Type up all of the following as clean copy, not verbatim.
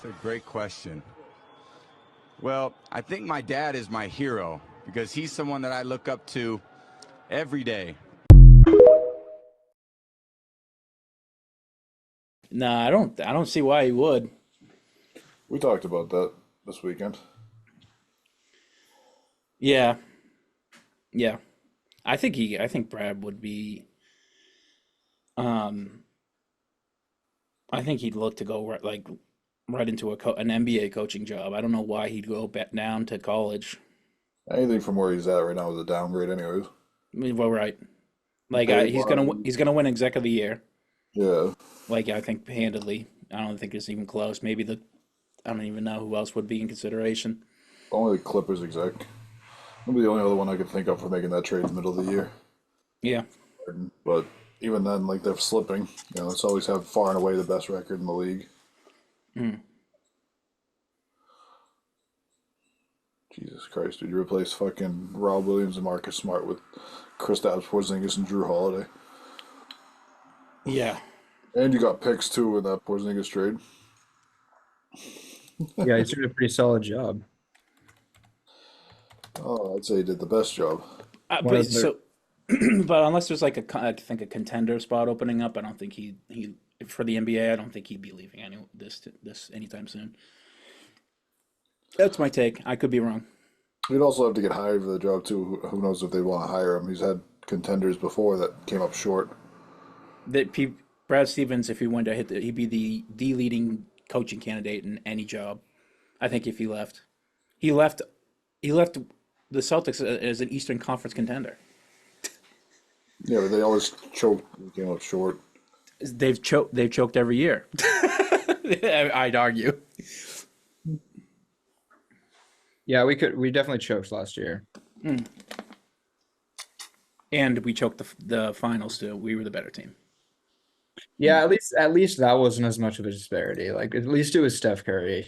That's a great question. Well, I think my dad is my hero because he's someone that I look up to every day. Nah, I don't see why he would. We talked about that this weekend. Yeah, yeah. I think Brad would be. Um, I think he'd look to go right into an NBA coaching job. I don't know why he'd go back down to college. Anything from where he's at right now is a downgrade, anyways. I mean, well, right. Pay He's gonna win exec of the year. yeah. Like I think handedly. I don't think it's even close. I don't even know who else would be in consideration. Only the Clippers exec. Maybe the only other one I could think of for making that trade in the middle of the year. Yeah. But even then, like they're slipping. Let's always have far and away the best record in the league. Mm. Jesus Christ, dude! You replace fucking Rob Williams and Marcus Smart with Kristaps Porzingis and Drew Holiday, Yeah. and you got picks too in that Porzingis trade. Yeah, he's doing a pretty solid job. Oh, I'd say he did the best job. One But of their, so, but unless there's I think a contender spot opening up, I don't think he for the NBA. I don't think he'd be leaving this anytime soon. That's my take. I could be wrong. He'd also have to get hired for the job too. Who knows if they want to hire him? He's had contenders before that came up short. Brad Stevens, if he went to he'd be the leading coaching candidate in any job. I think if he left the Celtics as an Eastern Conference contender. Yeah, but they always choke. They came up short. They've choked every year. I'd argue. yeah, we definitely choked last year. And we choked the finals too. We were the better team. Yeah, at least that wasn't as much of a disparity. Like at least it was Steph Curry.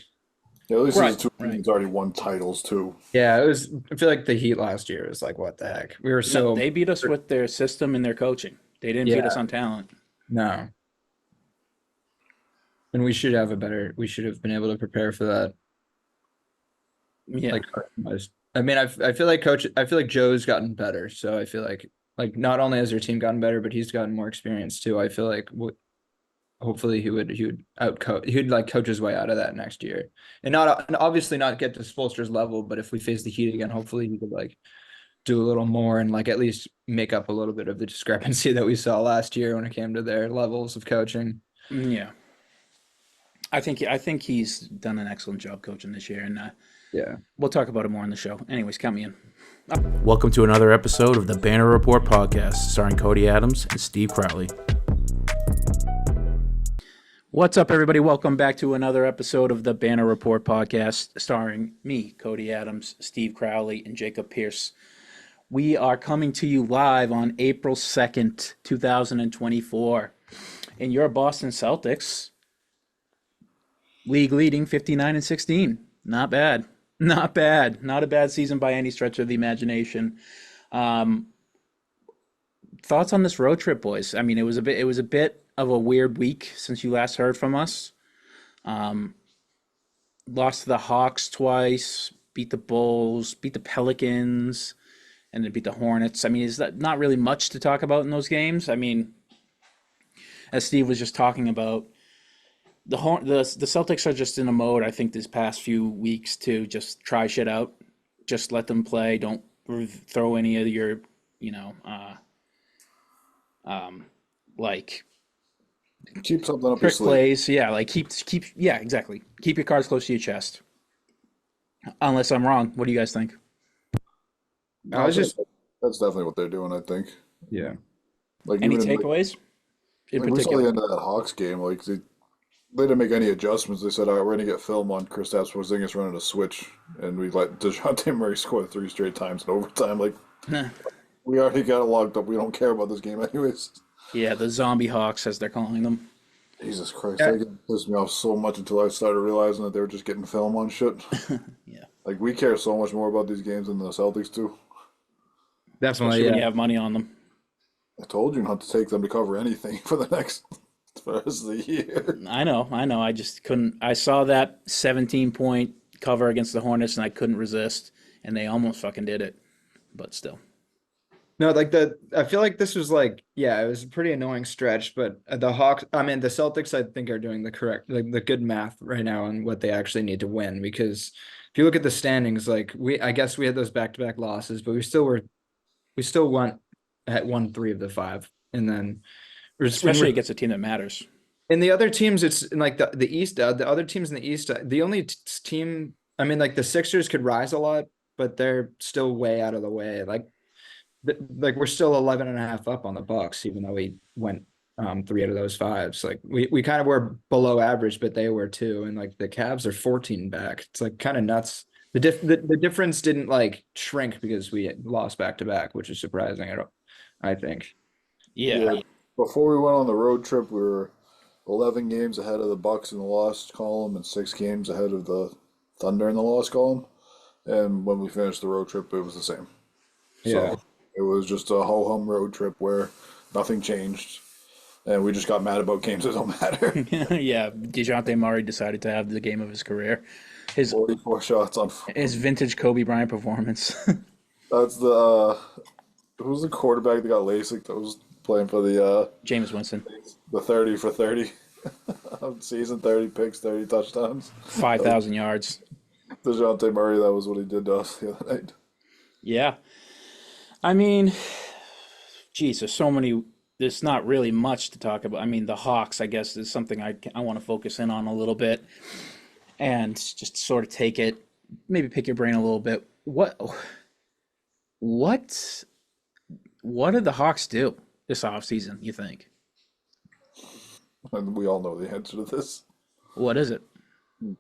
Yeah, at least Right, his two right. teams already won titles too. Yeah, it was. I feel like the Heat last year was like, what the heck? We were No, so they beat us with their system and their coaching. They didn't beat us yeah, on talent. no, and we should have been able to prepare for that. Yeah. Like, I mean, I feel like Joe's gotten better. So I feel like not only has their team gotten better, but he's gotten more experience too. I feel like hopefully he would like coach his way out of that next year, and obviously not get to Spoelstra's level, but if we face the Heat again, hopefully he could like do a little more and like at least make up a little bit of the discrepancy that we saw last year when it came to their levels of coaching. Yeah. I think he's done an excellent job coaching this year, and Yeah. we'll talk about it more on the show. Anyways, count me in. Welcome to another episode of the Banner Report podcast, starring Cody Adams and Steve Crowley. What's up, everybody? Welcome back to another episode of the Banner Report podcast, starring me, Cody Adams, Steve Crowley, and Jacob Pierce. We are coming to you live on April 2nd, 2024. And your Boston Celtics, league leading 59-16. Not bad. Not bad. Not a bad season by any stretch of the imagination. Thoughts on this road trip, boys? I mean, it was a bit of a weird week since you last heard from us. Lost to the Hawks twice, beat the Bulls, beat the Pelicans, and then beat the Hornets. I mean, is that not really much to talk about in those games? I mean, as Steve was just talking about, the Celtics are just in a mode, I think, this past few weeks to just try shit out. Just let them play. Don't throw any of your, like Keep something up your trick sleeve. plays. Yeah, like yeah, exactly. Keep your cards close to your chest. Unless I'm wrong. What do you guys think? I was just That's definitely what they're doing. I think. yeah. Like Any even takeaways in we saw the particular? end of that Hawks game. Like they didn't make any adjustments. They said, "All right, we're going to get film on Kristaps Porzingis running a switch," and we let DeJounte Murray score 3 straight times in overtime. Like we already got it locked up. We don't care about this game anyways. Yeah, the zombie Hawks, as they're calling them. Jesus Christ, Yeah. that game pissed me off so much until I started realizing that they were just getting film on shit. Yeah, Like we care so much more about these games than the Celtics do. especially Definitely, when you yeah. have money on them. I told you not to take them to cover anything for the next for the rest of the year. I know. I just couldn't. I saw that 17-point cover against the Hornets, and I couldn't resist, and they almost fucking did it, but still. No, I feel like this was like, yeah, it was a pretty annoying stretch, but the the Celtics, I think are doing the good math right now on what they actually need to win. Because if you look at the standings, like I guess we had those back-to-back losses, but we still won 3 of the 5. And then Especially against a team that matters. in the other teams, it's in like the East, the other teams in the East, the only team, I mean, like the Sixers could rise a lot, but they're still way out of the way. Like we're still 11 and a half up on the Bucks, even though we went 3 out of those 5s. Like we kind of were below average, but they were too. And like the Cavs are 14 back. It's like kind of nuts. The difference didn't like shrink because we lost back to back, which is surprising. I think. Yeah. Before we went on the road trip, we were 11 games ahead of the Bucks in the loss column and 6 games ahead of the Thunder in the loss column. And when we finished the road trip, it was the same. Yeah. So it was just a ho-hum road trip where nothing changed. And we just got mad about games that don't matter. Yeah, DeJounte Murray decided to have the game of his career. His 44 shots on. his vintage Kobe Bryant performance. That's the who's the quarterback that got LASIK that was playing for the James Winston, 30 for 30 season, 30 picks, 30 touchdowns. 5,000 yards. DeJounte Murray, that was what he did to us the other night. Yeah. I mean, geez, there's so many. There's not really much to talk about. I mean, the Hawks, I guess, is something I want to focus in on a little bit and just sort of take it, maybe pick your brain a little bit. What did the Hawks do this offseason, you think? And we all know the answer to this. What is it?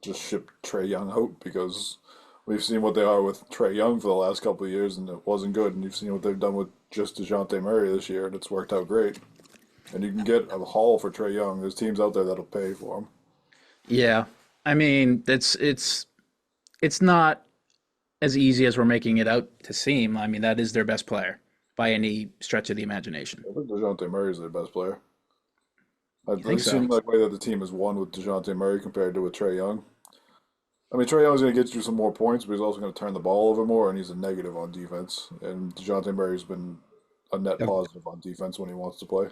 Just ship Trae Young out because we've seen what they are with Trae Young for the last couple of years, and it wasn't good. And you've seen what they've done with just DeJounte Murray this year, and it's worked out great. And you can get a haul for Trae Young. There's teams out there that'll pay for him. Yeah. I mean, it's not as easy as we're making it out to seem. I mean, that is their best player by any stretch of the imagination. I think DeJounte Murray is their best player. I've think so? seen the way that the team has won with DeJounte Murray compared to with Trae Young. I mean, Trae Young's going to get you some more points, but he's also going to turn the ball over more, and he's a negative on defense. And DeJounte Murray's been a net positive on defense when he wants to play.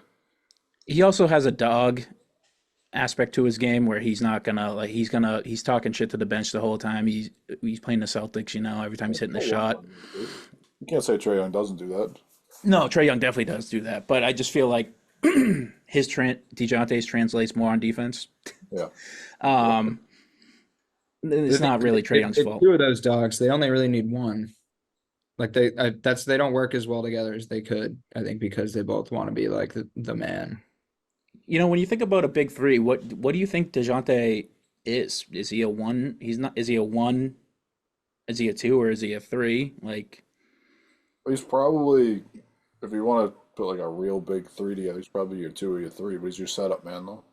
He also has a dog aspect to his game where he's not gonna he's talking shit to the bench the whole time. He's playing the Celtics, every time he's hitting the shot. You can't say Trae Young doesn't do that. No, Trae Young definitely does do that, but I just feel like DeJounte's translates more on defense. Yeah. It's not really Trae Young's fault. 2 of those dogs, they only really need 1. Like they don't work as well together as they could. I think because they both want to be like the man. When you think about a big 3, what do you think DeJounte is? Is he a 1? He's not. Is he a 1? Is he a 2 or is he a 3? Like, He's probably, if you want to put like a real big 3 together, he's probably your 2 or your 3, but he's your setup man, though.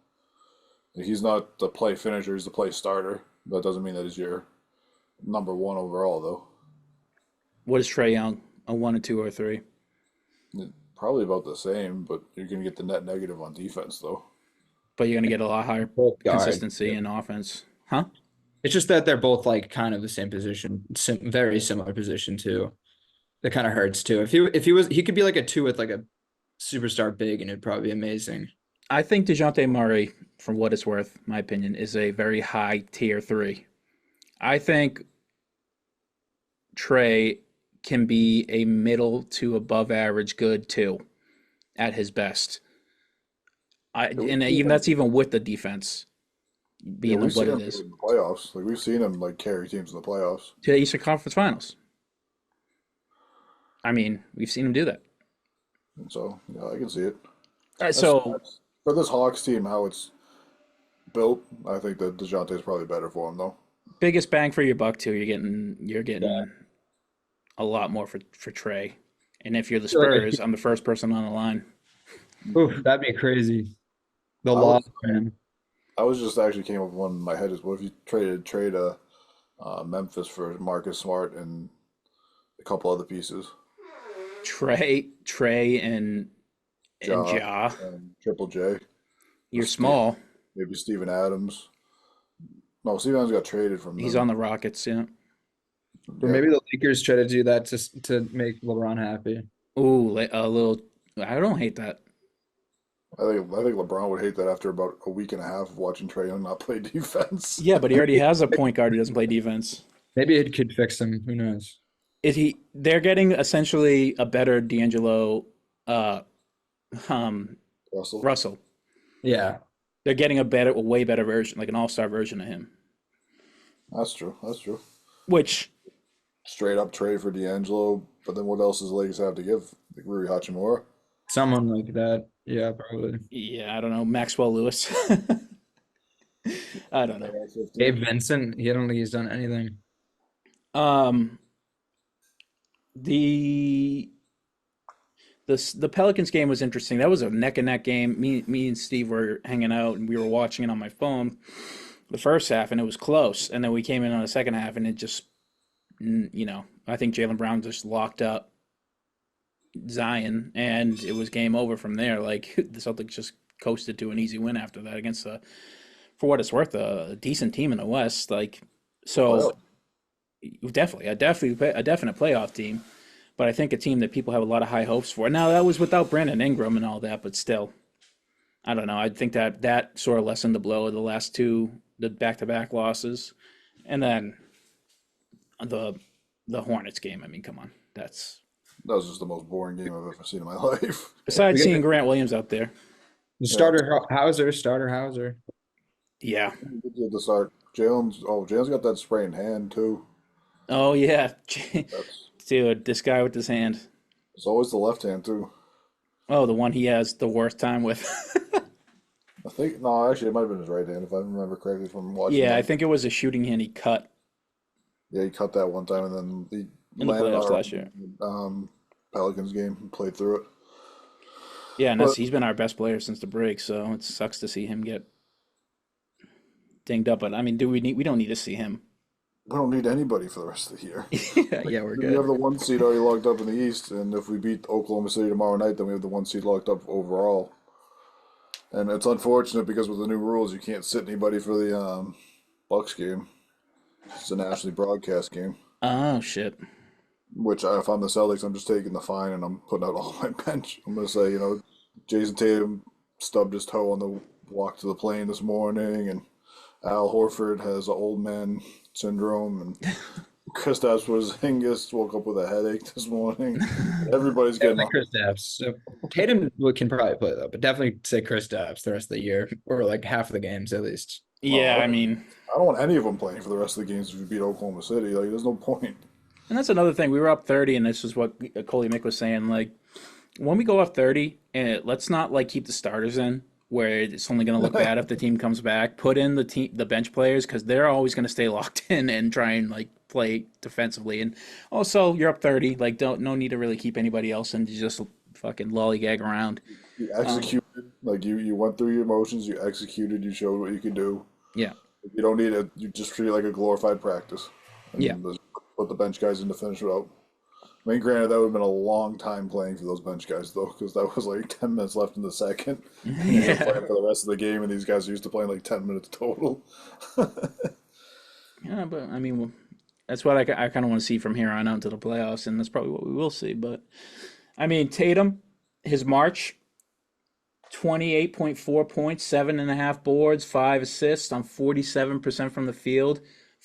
He's not the play finisher, he's the play starter. That doesn't mean that he's your number 1 overall, though. what is Trae Young? A 1, a 2, or a 3? Probably about the same, but you're going to get the net negative on defense, though. But you're going to get a lot higher Both guard. consistency in offense. Huh? It's just that they're both like kind of the same position, very similar position too. That kind of hurts too. If he could be like a 2 with like a superstar big, and it'd probably be amazing. I think DeJounte Murray, for what it's worth, my opinion, is a very high tier 3. I think Trae can be a middle to above average good 2 at his best. That's even with the defense being we've what seen it him is. in the playoffs. Like we've seen him like carry teams in the playoffs. To the Eastern Conference Finals. I mean, we've seen him do that. And so yeah, I can see it. So For this Hawks team, how it's built, I think that DeJounte is probably better for him, though. biggest bang for your buck too. You're getting a lot more for Trae. And if you're the Spurs, I'm the first person on the line. Oof, that'd be crazy. The I law, was- man. I was just actually came up with one in my head is what if you trade Memphis for Marcus Smart and a couple other pieces, Trae, and Ja. and Triple J. You're Steve, small. maybe Steven Adams. No, Steven Adams got traded from He's them. on the Rockets, yeah. Or Yeah, maybe the Lakers try to do that to make LeBron happy. Ooh, a little. I don't hate that. I think LeBron would hate that after about a week and a half of watching Trae Young not play defense. Yeah, but he already has a point guard who doesn't play defense. Maybe it could fix him. Who knows? Is he? They're getting essentially a better D'Angelo, uh, um, Russell. Russell. Yeah. They're getting a way better version, like an all-star version of him. That's true. That's true. Which, Straight up trade for D'Angelo, but then what else does the Lakers have to give? Like Rui Hachimura? Someone like that. Yeah, probably. yeah, I don't know, Maxwell Lewis. I don't know. Gabe Vincent, I don't think he's done anything. Um, the the Pelicans game was interesting. That was a neck and neck game. Me and Steve were hanging out and we were watching it on my phone the first half and it was close. And then we came in on the second half and it just I think Jaylen Brown just locked up Zion and it was game over from there. Like the Celtics just coasted to an easy win after that against for what it's worth, a decent team in the West. Like so, definitely a definite playoff team. But I think a team that people have a lot of high hopes for. Now that was without Brandon Ingram and all that, but still, I don't know. I think that sort of lessened the blow of the last two, the back-to-back losses, and then the Hornets game. I mean, come on, That was just the most boring game I've ever seen in my life. besides seeing Grant Williams out there. The starter Hauser. Yeah. At the start, Jalen's got that sprained hand too. Oh yeah, That's, dude, this guy with his hand. it's always the left hand too. Oh, the one he has the worst time with. I think no, actually, it might have been his right hand if I remember correctly from watching. Yeah, him. I think it was a shooting hand he cut Yeah, he cut that one time, and then he in the landed playoffs on last year. Pelicans game and played through it. Yeah, and But he's been our best player since the break, so it sucks to see him get dinged up. But I mean, we don't need to see him. we don't need anybody for the rest of the year. yeah, we're We have good. the one seed already locked up in the East, and if we beat Oklahoma City tomorrow night, then we have the one seed locked up overall. And it's unfortunate because with the new rules, you can't sit anybody for the Bucks game. It's a nationally broadcast game. Oh shit. Which if I'm the Celtics, I'm just taking the fine and I'm putting out all my bench. I'm gonna say, Jason Tatum stubbed his toe on the walk to the plane this morning, and Al Horford has an old man syndrome, and Kristaps Porzingis woke up with a headache this morning. Everybody's getting Like Kristaps. So Tatum can probably play though, but definitely say Kristaps the rest of the year, or like half of the games at least. Yeah, Oh, I mean, I don't want any of them playing for the rest of the games if we beat Oklahoma City. Like, there's no point. and that's another thing. We were up 30, and this is what Coley Mick was saying. Like, when we go up 30, let's not like keep the starters in, where it's only going to look bad if the team comes back. Put in the bench players because they're always going to stay locked in and try and like play defensively. And also, you're up 30. Like, no need to really keep anybody else in to just fucking lollygag around. You executed, like you went through your emotions, you executed, you showed what you could do. Yeah, You don't need it. You just treat it like a glorified practice. And Yeah. just put the bench guys in to finish it out. I mean, granted, that would have been a long time playing for those bench guys, though, because that was like 10 minutes left in the second. And you're playing for the rest of the game, and these guys are used to playing like 10 minutes total. yeah, but I mean, well, that's what I kind of want to see from here on out to the playoffs, and that's probably what we will see. But I mean, Tatum, his March, 28.4 points, 7.5 boards, 5 assists on 47% from the field,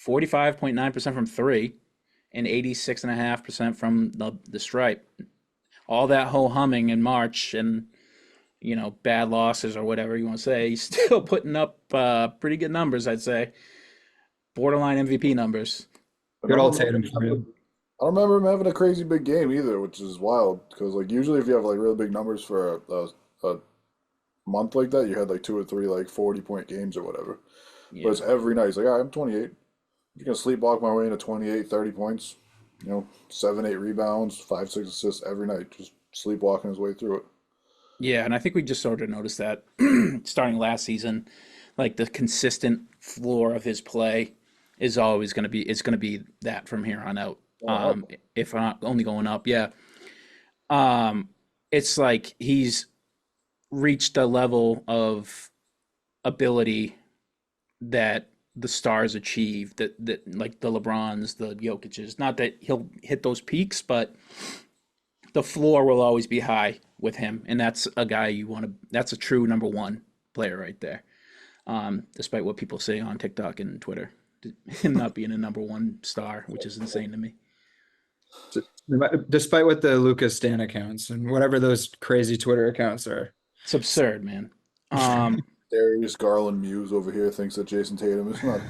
45.9% from three, and 86.5% from the stripe. All that whole humming in March and, bad losses or whatever you want to say, he's still putting up pretty good numbers, I'd say. Borderline MVP numbers. Good old Tatum for you. I don't remember him having a crazy big game either, which is wild. Because like usually, if you have like really big numbers for a month like that, you had like 2 or 3 like 40-point games or whatever. Yeah. But it's every night. He's like, all right, I'm 28. I'm gonna sleepwalk my way into 28, 30 points. 7, 8 rebounds, 5, 6 assists every night. Just sleepwalking his way through it. Yeah, and I think we just sort of noticed that starting last season, like the consistent floor of his play is always going to be that from here on out. If not only going up, yeah. It's like he's reached a level of ability that the stars achieve, that like the LeBrons, the Jokic's. Not that he'll hit those peaks, but the floor will always be high with him, and that's a guy you want to. That's a true number one player right there. Despite what people say on TikTok and Twitter, him not being a number one star, which is insane to me. Despite what the Lucas Stan accounts and whatever those crazy Twitter accounts are. It's absurd, man. Darius Garland Muse over here thinks that Jason Tatum is not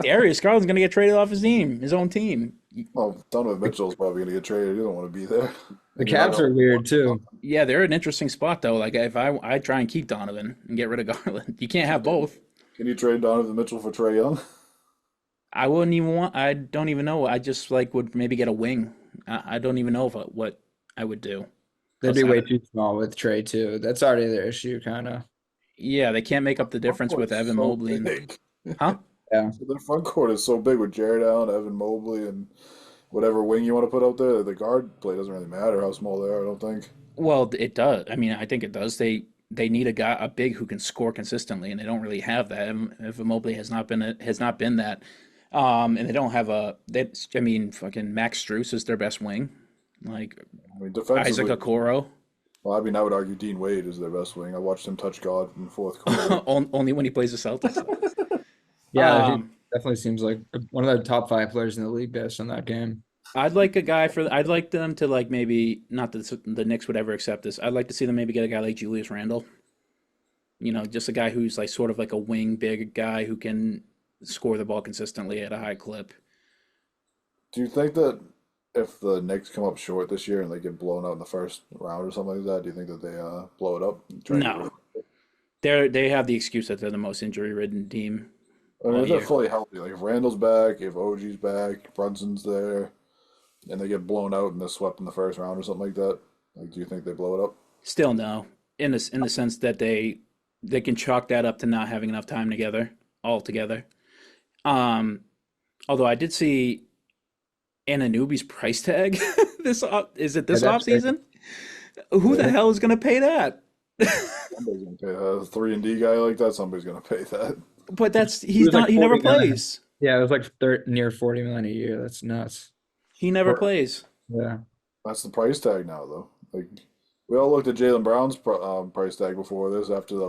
Darius Garland's going to get traded off his own team. Well, Donovan Mitchell's probably going to get traded. You don't want to be there. The Cavs are weird too. Yeah, they're an interesting spot though. Like if I try and keep Donovan and get rid of Garland, you can't have both. Can you trade Donovan Mitchell for Trae Young? I wouldn't even want. I don't even know. I just would maybe get a wing. I don't even know what I would do. They'd be way too small with Trey too. That's already their issue, kind of. Yeah, they can't make up the difference with Evan Mobley. Huh? Yeah. So their front court is so big with Jared Allen, Evan Mobley, and whatever wing you want to put out there. The guard play doesn't really matter how small they are, I don't think. Well, it does. I mean, I think it does. They need a big who can score consistently, and they don't really have that. Evan Mobley has not been that. And they don't have fucking Max Strus is their best wing. Like Defensively, Isaac Okoro. Well, I would argue Dean Wade is their best wing. I watched him touch God in the fourth quarter. Only when he plays the Celtics. Yeah, he definitely seems like one of the top 5 players in the league based on that game. I'd like them to like maybe not that the Knicks would ever accept this. I'd like to see them maybe get a guy like Julius Randle. You know, just a guy who's like sort of like a wing big guy who can score the ball consistently at a high clip. Do you think that if the Knicks come up short this year and they get blown out in the first round or something like that, do you think that they blow it up? No. They have the excuse that they're the most injury-ridden team. I mean, if they're fully healthy, like if Randall's back, if OG's back, Brunson's there, and they get blown out and they're swept in the first round or something like that, like do you think they blow it up? Still no, in the sense that they can chalk that up to not having enough time altogether. Although I did see Anunoby's price tag this off season. Who the hell is going to pay that? Somebody's going to pay that. A 3-and-D guy like that, somebody's going to pay that. But he never plays. Yeah, it was like near 40 million a year. That's nuts. He never plays. Yeah, that's the price tag now, though. Like we all looked at Jaylen Brown's price tag before this, after the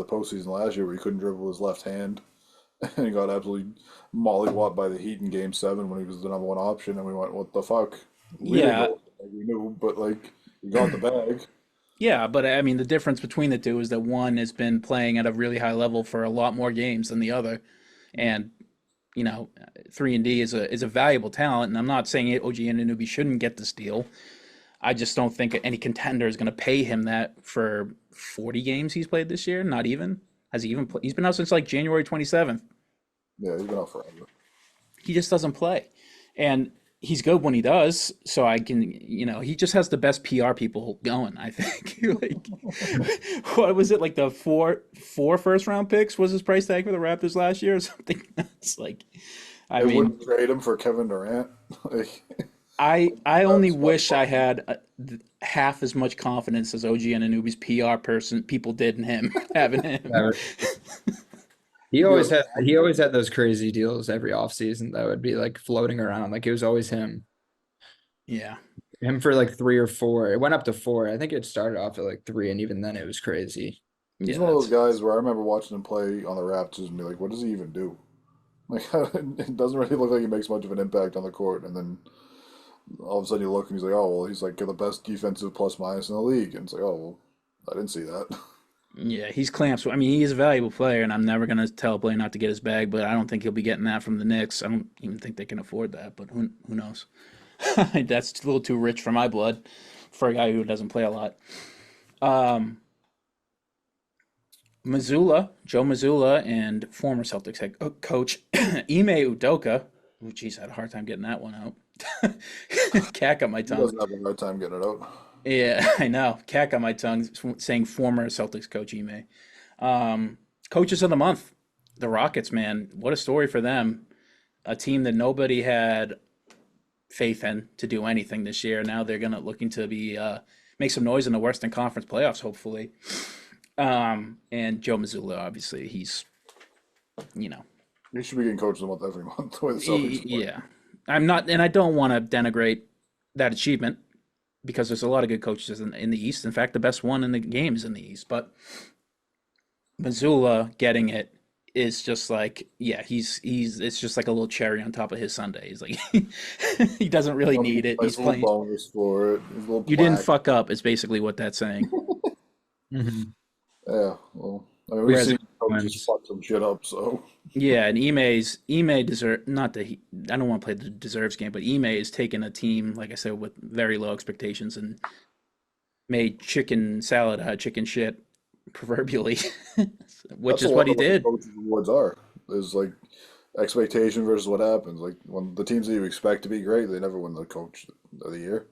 postseason last year, where he couldn't dribble his left hand, and he got absolutely mollywopped by the Heat in Game 7 when he was the number one option, and we went, "What the fuck?" We knew, but like he got the bag. Yeah, but I mean, the difference between the two is that one has been playing at a really high level for a lot more games than the other, and 3-and-D is a valuable talent. And I'm not saying OG Anunoby shouldn't get this deal. I just don't think any contender is going to pay him that for 40 games he's played this year. Not even. Has he even played? He's been out since like January 27th. Yeah, he's been out forever. He just doesn't play, and he's good when he does. So I can, he just has the best PR people going, I think. Like, what was it, like the four first round picks was his price tag for the Raptors last year or something? It's like, I mean, wouldn't trade him for Kevin Durant. I only wish I had half as much confidence as OG Anunoby's PR people did in him, having him. He always had those crazy deals every offseason that would be like floating around. Like it was always him. Yeah. Him for like 3 or 4. It went up to 4. I think it started off at like 3, and even then it was crazy. He's one of those guys where I remember watching him play on the Raptors and be like, what does he even do? Like, it doesn't really look like he makes much of an impact on the court. And then all of a sudden you look and he's like, oh, well, he's like the best defensive plus minus in the league. And it's like, oh, well, I didn't see that. Yeah, he's clamps. I mean, he's a valuable player, and I'm never going to tell a player not to get his bag, but I don't think he'll be getting that from the Knicks. I don't even think they can afford that, but who knows? That's a little too rich for my blood for a guy who doesn't play a lot. Joe Mazzulla, and former Celtics head coach Ime Udoka. Oh, geez, I had a hard time getting that one out. Cat got my tongue. He doesn't have a hard time getting it out. Yeah, I know. Cat got my tongue saying former Celtics coach Ime. Coaches of the month, the Rockets, man. What a story for them. A team that nobody had faith in to do anything this year. Now they're looking to be make some noise in the Western Conference playoffs, hopefully. And Joe Mazzulla, obviously, he's, you know, He should be getting coached a month every month the way the Celtics play. yeah. I'm not, and I don't want to denigrate that achievement because there's a lot of good coaches in the East. In fact, the best one in the game is in the East. But Missoula getting it is just like, yeah, he's it's just like a little cherry on top of his sundae. He's like he doesn't really need it. He's Nice little playing. bonus for it. His little You didn't plaque. fuck up. Is basically what that's saying. Mm-hmm. Yeah, well, I mean, we've Whereas seen coaches wins. fuck some shit up, so Yeah, and Ime deserve not that he. I don't want to play the deserves game, but Ime is taking a team, like I said, with very low expectations and made chicken salad out of chicken shit, proverbially, which that's a is lot what he of what the did. coaches awards are. Is like expectation versus what happens. Like when the teams that you expect to be great, they never win the coach of the year.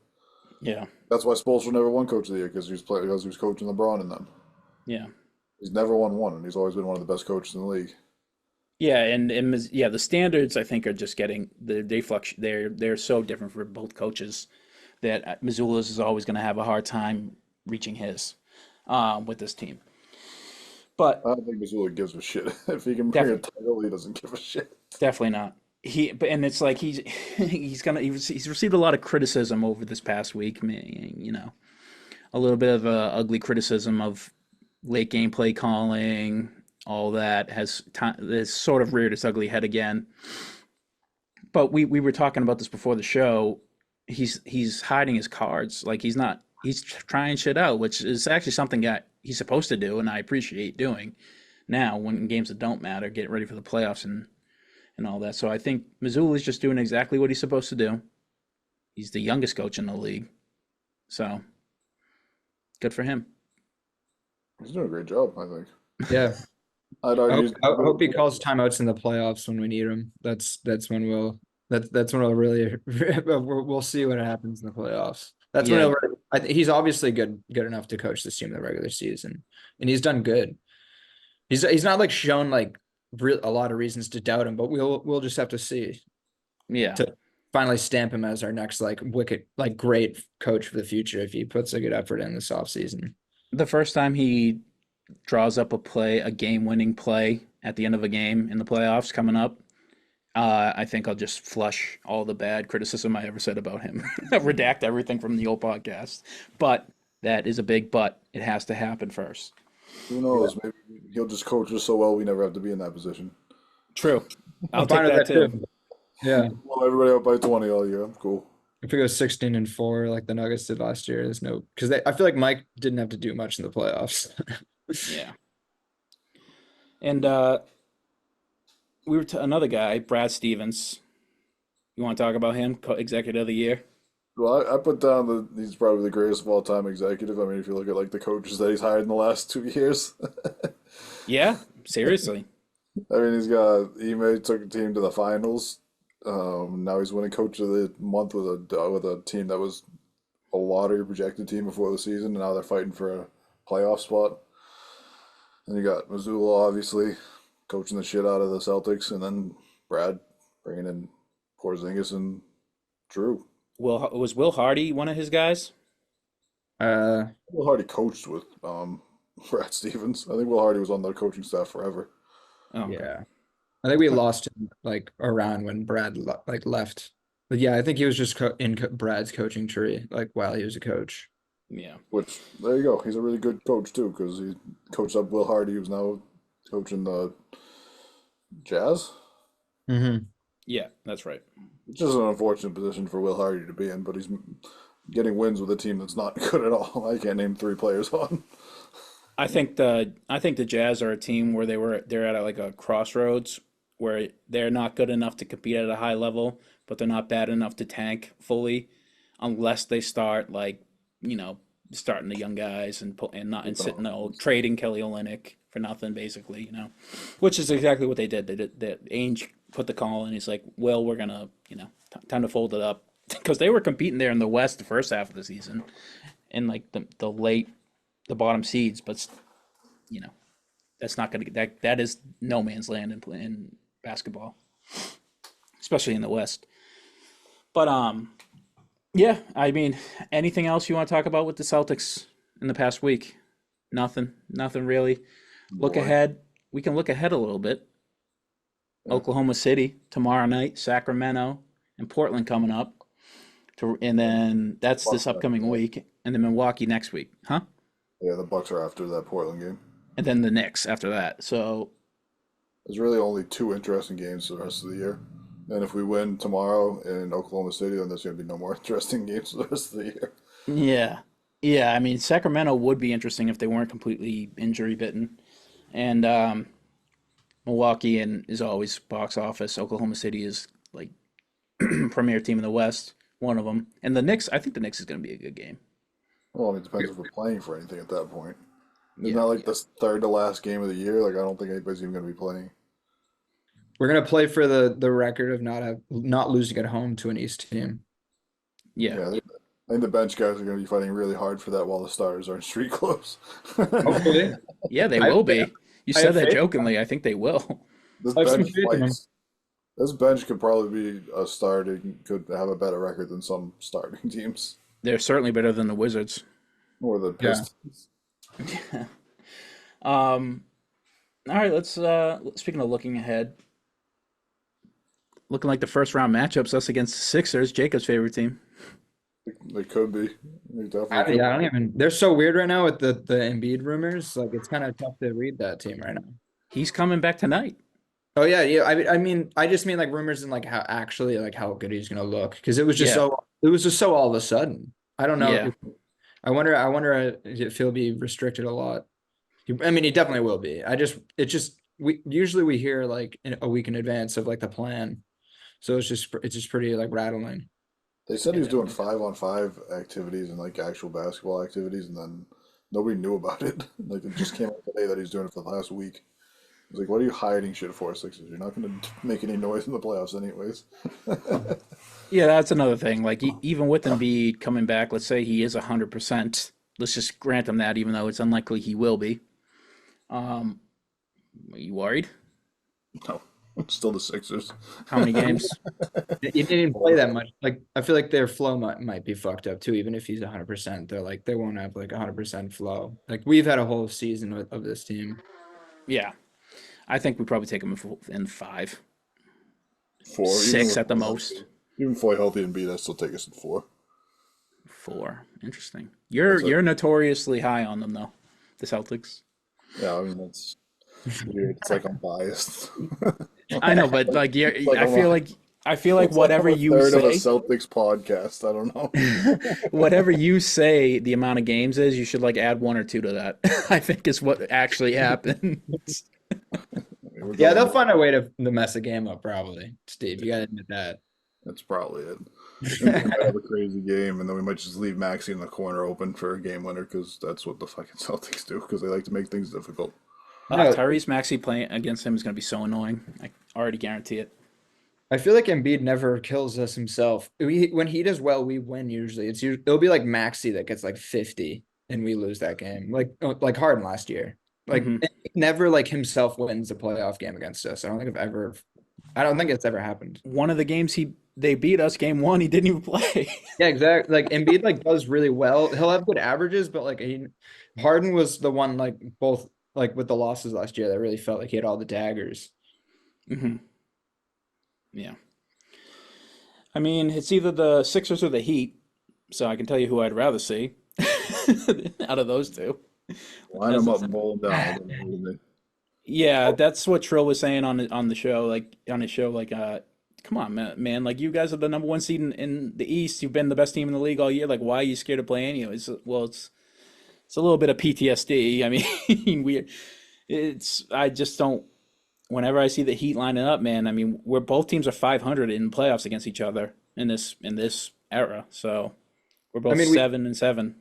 Yeah, That's why Spoelstra never won coach of the year because he was coaching LeBron and them. yeah. He's never won one, and he's always been one of the best coaches in the league. Yeah, yeah, the standards I think are just getting they fluctuate. They're so different for both coaches that Missoula's is always going to have a hard time reaching his with this team. But I don't think Missoula gives a shit. If he can bring a definitely, title, he doesn't give a shit. definitely not. And it's like he's received a lot of criticism over this past week. You know, a little bit of ugly criticism of late game play calling. All that has sort of reared its ugly head again. But we were talking about this before the show. He's hiding his cards. Like he's trying shit out, which is actually something that he's supposed to do, and I appreciate doing now when in games that don't matter, getting ready for the playoffs and all that. So I think Missoula is just doing exactly what he's supposed to do. He's the youngest coach in the league, so good for him. He's doing a great job, I think. Yeah. I'd I argue hope, he's I hope he calls timeouts in the playoffs when we need him. That's when that's when we'll really we'll see what happens in the playoffs. That's when Yeah, he's obviously good enough to coach this team in the regular season, and he's done good. He's not like shown like a lot of reasons to doubt him, but we'll just have to see yeah. to finally stamp him as our next like wicked like great coach for the future if he puts a good effort in this offseason. The first time he draws up a game-winning play at the end of a game in the playoffs coming up, I think I'll just flush all the bad criticism I ever said about him, redact everything from the old podcast. But that is a big but. It has to happen first. Who knows? Maybe he'll just coach us so well we never have to be in that position. True. I'll I'm take fine with that that too. Yeah. Well, everybody out by 20 all year. I'm cool. If we go 16-4 like the Nuggets did last year, there's no because I feel like Mike didn't have to do much in the playoffs. Yeah. And we were another guy, Brad Stevens. You want to talk about him, executive of the year? Well, I put down that he's probably the greatest of all time executive. I mean, if you look at like the coaches that he's hired in the last 2 years. Yeah, seriously. I mean, he's got Ime took a team to the finals. Now he's winning coach of the month with a team that was a lottery projected team before the season, and now they're fighting for a playoff spot. And you got Missoula obviously coaching the shit out of the Celtics, and then Brad bringing in Porzingis and Drew. Was Will Hardy one of his guys? Will Hardy coached with Brad Stevens. I think Will Hardy was on the coaching staff forever. Oh, okay. Yeah. I think we lost him like around when Brad like left. But yeah, I think he was just in Brad's coaching tree like while he was a coach. Yeah. Which there you go. He's a really good coach too because he coached up Will Hardy, who's now coaching the Jazz. Mm-hmm. Yeah, that's right. Which is an unfortunate position for Will Hardy to be in, but he's getting wins with a team that's not good at all. I can't name 3 players on. I think the Jazz are a team where they're at like a crossroads where they're not good enough to compete at a high level, but they're not bad enough to tank fully, unless they start like starting the young guys and sitting trading Kelly Olynyk for nothing basically, which is exactly what they did. They did that. Ainge put the call and he's like, well, we're gonna time to fold it up because they were competing there in the West the first half of the season, and like the bottom seeds, but that's not going to that is no man's land in basketball, especially in the West. But yeah, I mean, anything else you want to talk about with the Celtics in the past week? Nothing really. Look Boring. ahead. We can look ahead a little bit. Yeah. Oklahoma City tomorrow night, Sacramento, and Portland coming up. And then that's this Bucks are after upcoming that. week, and then Milwaukee next week, huh? Yeah, the Bucks are after that Portland game. And then the Knicks after that. So There's really only two interesting games for the rest of the year. And if we win tomorrow in Oklahoma City, then there's going to be no more interesting games for the rest of the year. yeah, yeah. I mean, Sacramento would be interesting if they weren't completely injury bitten, and Milwaukee and is always box office. Oklahoma City is like premier team in the West, one of them, and the Knicks. I think the Knicks is going to be a good game. Well, I mean, it depends if we're playing for anything at that point. Isn't Yeah, that like yeah. the third to last game of the year? Like, I don't think anybody's even going to be playing. We're gonna play for the record of not losing at home to an East team. Yeah. Yeah, I think the bench guys are going to be fighting really hard for that while the starters are in street clothes. Hopefully, Yeah, they I will be. You I said have that faith. jokingly. I think they will. This I have some bench faith in them. fights. This bench could probably be a starting, could have a better record than some starting teams They're certainly better than the Wizards. or the Yeah. Pistons. All right, let's speaking of looking ahead, looking like the first round matchups, us against the Sixers, Jacob's favorite team. They could be. They definitely could. Yeah, I don't even. They're so weird right now with the Embiid rumors. Like it's kind of tough to read that team right now. He's coming back tonight. Oh yeah, yeah. I just mean like rumors and like how actually like how good he's gonna look because it was just Yeah. so all of a sudden. I don't know. Yeah. I wonder if he'll be restricted a lot. I mean, he definitely will be. We usually hear like a week in advance of like the plan, so it's just pretty like rattling. They said he was Yeah. doing 5-on-5 activities and like actual basketball activities, and then nobody knew about it. Like it just came out today that he's doing it for the last week. It's like, what are you hiding shit for, Sixers? You're not going to make any noise in the playoffs, anyways. Yeah, that's another thing. Like even with Embiid coming back, let's say he is 100%. Let's just grant him that, even though it's unlikely he will be. Are you worried? No, still the Sixers. How many games? He didn't even play that much. Like I feel like their flow might be fucked up too. Even if he's 100%, they won't have like 100% flow. Like we've had a whole season of this team. Yeah, I think we probably take him in 5, 4. 6 at the most. Even fully healthy and beat, I still take us at 4. 4. Interesting. You're notoriously high on them though, the Celtics. Yeah, I mean that's weird. It's like I'm biased. I know, but like like I I'm feel a- like It's like whatever I'm a you third of a say, Celtics podcast. I don't know. whatever you say, the amount of games is, you should like add 1 or 2 to that. I think is what actually happened. We're Yeah, going- they'll find a way to mess the game up probably. Steve, you gotta admit that. That's probably it. We might have a crazy game, and then we might just leave Maxi in the corner open for a game winner because that's what the fucking Celtics do because they like to make things difficult. No. Tyrese Maxey playing against him is going to be so annoying. I already guarantee it. I feel like Embiid never kills us himself. When he does well, we win usually. It'll be like Maxi that gets like 50 and we lose that game. Like Harden last year. Like Mhm. never like himself wins a playoff game against us. I don't think it's ever happened. One of the games they beat us, game 1, he didn't even play. Yeah, exactly. Like Embiid like does really well. He'll have good averages, but like Harden was the one like both like with the losses last year that really felt like he had all the daggers. hmm Yeah. I mean, it's either the Sixers or the Heat, so I can tell you who I'd rather see out of those two. Line them up and roll them down. I don't know who they- Yeah, that's what Trill was saying on the show, like on his show, like come on, man, like you guys are the number 1 seed in the East. You've been the best team in the league all year. Like, why are you scared to play any of it? It's a little bit of PTSD. I mean, I just don't. Whenever I see the Heat lining up, man, I mean, both teams are 500 in playoffs against each other in this era. So we're both I mean, 7-7.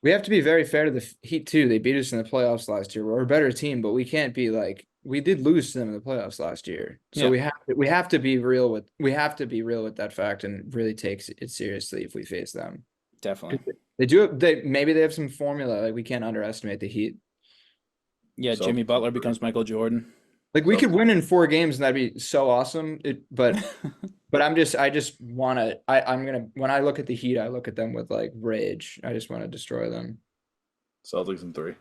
We have to be very fair to the Heat too. They beat us in the playoffs last year. We're a better team, but we can't be like we did lose to them in the playoffs last year. So Yeah. we have to be real with that fact and really take it seriously if we face them. Definitely. Maybe they have some formula. Like we can't underestimate the Heat. Yeah, So- Jimmy Butler becomes Michael Jordan. Like we could win in 4 games and that'd be so awesome. But I just wanna when I look at the Heat, I look at them with like rage. I just want to destroy them. Celtics in 3.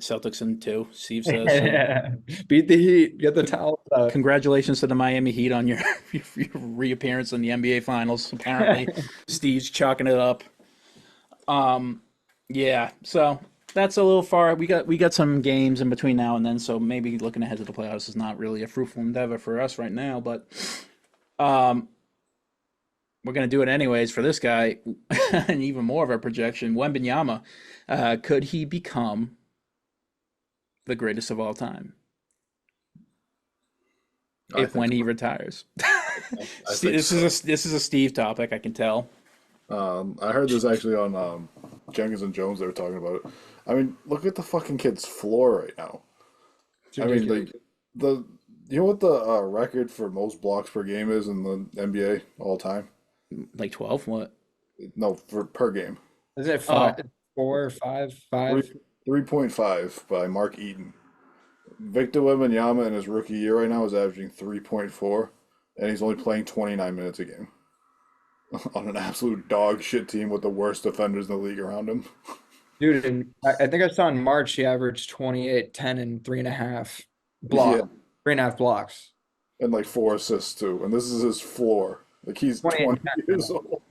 Celtics in 2, Steve says. So Beat the Heat. Get the towels out. congratulations to the Miami Heat on your reappearance in the NBA Finals. Apparently, Steve's chalking it up. Yeah. So that's a little far. We got some games in between now and then. So maybe looking ahead to the playoffs is not really a fruitful endeavor for us right now. But we're gonna do it anyways for this guy, and even more of a projection. Wembanyama, could he become the greatest of all time when he retires? This is a Steve topic, I can tell. I heard this actually on Jenkins and Jones. They were talking about it. I mean, look at the fucking kid's floor right now. I mean, like you know what the record for most blocks per game is in the NBA all time? Like 12? What? No, per game. Isn't it 5, 4, 5, 5? 3.5 by Mark Eaton. Victor Wembanyama in his rookie year right now is averaging 3.4, and he's only playing 29 minutes a game on an absolute dog shit team with the worst defenders in the league around him. Dude, and I think I saw in March he averaged 28, 10, and 3.5 blocks. Yeah. 3.5 blocks. And like 4 assists too. And this is his floor. Like he's 20 years old.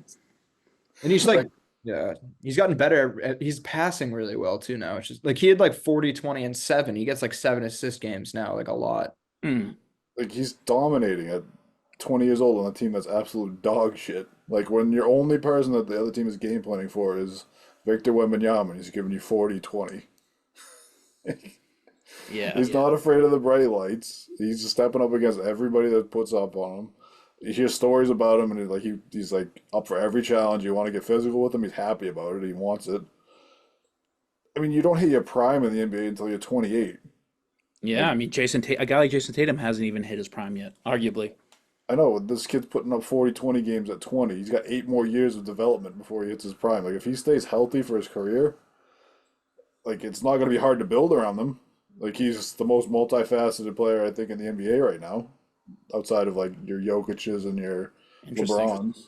And he's like, yeah, he's gotten better. He's passing really well too now. It's just like he had like 40, 20, and 7. He gets like 7 assist games now, like a lot. Like he's dominating at 20 years old on a team that's absolute dog shit. Like when your only person that the other team is game planning for is Victor Wembanyama, and he's giving you 40-20. Yeah. He's not afraid of the bright lights. He's just stepping up against everybody that puts up on him. You hear stories about him, and he's like up for every challenge. You want to get physical with him, he's happy about it. He wants it. I mean, you don't hit your prime in the NBA until you're 28. Yeah, I mean, a guy like Jason Tatum hasn't even hit his prime yet, arguably. I know, this kid's putting up 40-20 games at 20. He's got 8 more years of development before he hits his prime. Like, if he stays healthy for his career, like, it's not going to be hard to build around him. Like, he's the most multifaceted player, I think, in the NBA right now, outside of, like, your Jokic's and your LeBrons.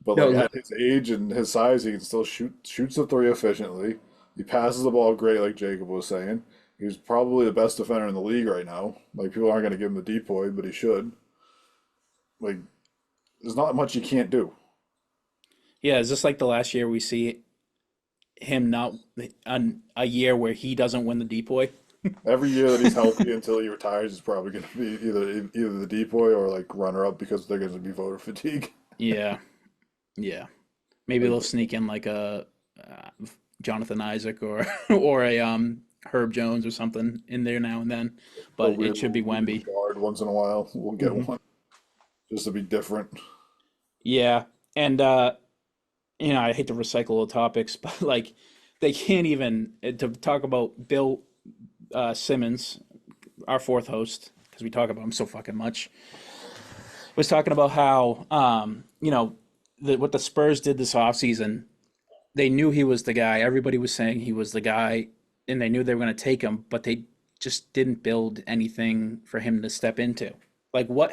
But, like, at his age and his size, he can still shoots the three efficiently. He passes the ball great, like Jacob was saying. He's probably the best defender in the league right now. Like, people aren't going to give him the depoy, but he should. Like, there's not much you can't do. Yeah, is this like the last year we see him not a year where he doesn't win the depoy? Every year that he's healthy until he retires is probably going to be either the depoy or like runner up because they're going to be voter fatigue. Yeah, yeah. Maybe they'll sneak in like a Jonathan Isaac or a Herb Jones or something in there now and then, but it should be Wemby. Guard once in a while, we'll get one just to be different. Yeah, and you know, I hate to recycle the topics, but like they can't even to talk about Bill Simmons, our fourth host, because we talk about him so fucking much. Was talking about how you know what the Spurs did this offseason. They knew he was the guy. Everybody was saying he was the guy, and they knew they were going to take him, but they just didn't build anything for him to step into. Like what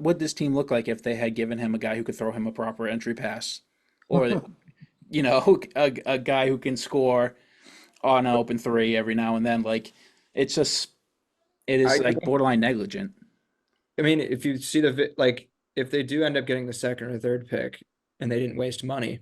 would this team look like if they had given him a guy who could throw him a proper entry pass, or you know, a guy who can score on an open three every now and then? Like it is like borderline negligent. I mean, if you see if they do end up getting the second or third pick and they didn't waste money,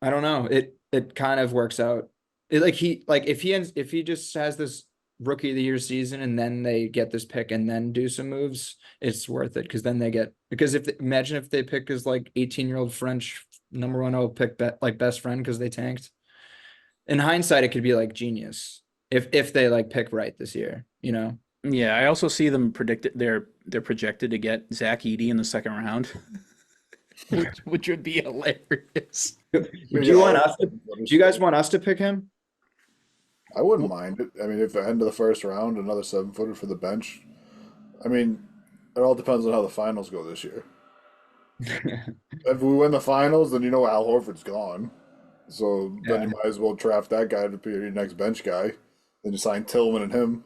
I don't know. It kind of works out. If he just has this rookie of the year season and then they get this pick and then do some moves, it's worth it because imagine if they pick his like 18-year-old French number 1 overall pick like best friend because they tanked. In hindsight, it could be like genius if they like pick right this year, you know. Yeah, I also see them they're projected to get Zach Edey in the second round, which would be hilarious. Do you guys want us to pick him? I wouldn't mind it. I mean, if at the end of the first round, another 7-footer for the bench. I mean, it all depends on how the finals go this year. If we win the finals, then you know Al Horford's gone. So then you might as well draft that guy to be your next bench guy. Then you sign Tillman and him.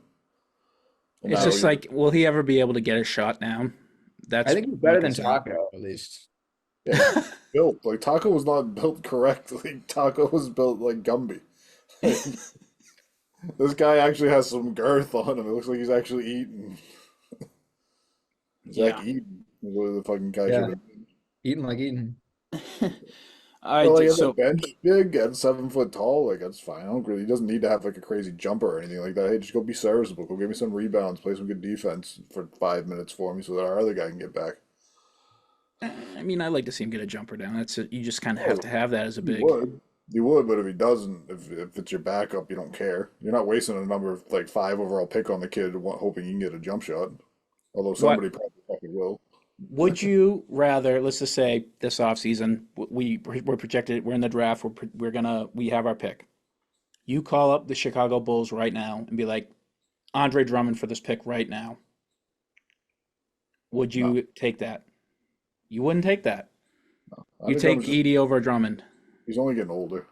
And it's just like, will he ever be able to get a shot down? I think he's better than Taco, at least. Yeah, built like Taco was not built correctly. Taco was built like Gumby. This guy actually has some girth on him. It looks like he's actually eating. Zach Yeah. Eaton is what the fucking guy should Yeah, have been. eating like eating. I But like did as a so. bench big and 7 foot tall, like that's fine. I don't really. He doesn't need to have like a crazy jumper or anything like that. Hey, just go be serviceable. Go give me some rebounds. Play some good defense for 5 minutes for me, so that our other guy can get back. I mean, I like to see him get a jumper down. That's it. You just kind of have Oh, to have that as a he big. would. He would, but if he doesn't, if it's your backup, you don't care. You're not wasting a number of like 5 overall pick on the kid, hoping you can get a jump shot. Although What somebody probably fucking will. would you rather? Let's just say this offseason, we're projected. We're in the draft. We have our pick. You call up the Chicago Bulls right now and be like, Andre Drummond for this pick right now. Would No, you take that? You wouldn't take that. I You think I'm take just. Edie over Drummond. He's only getting older.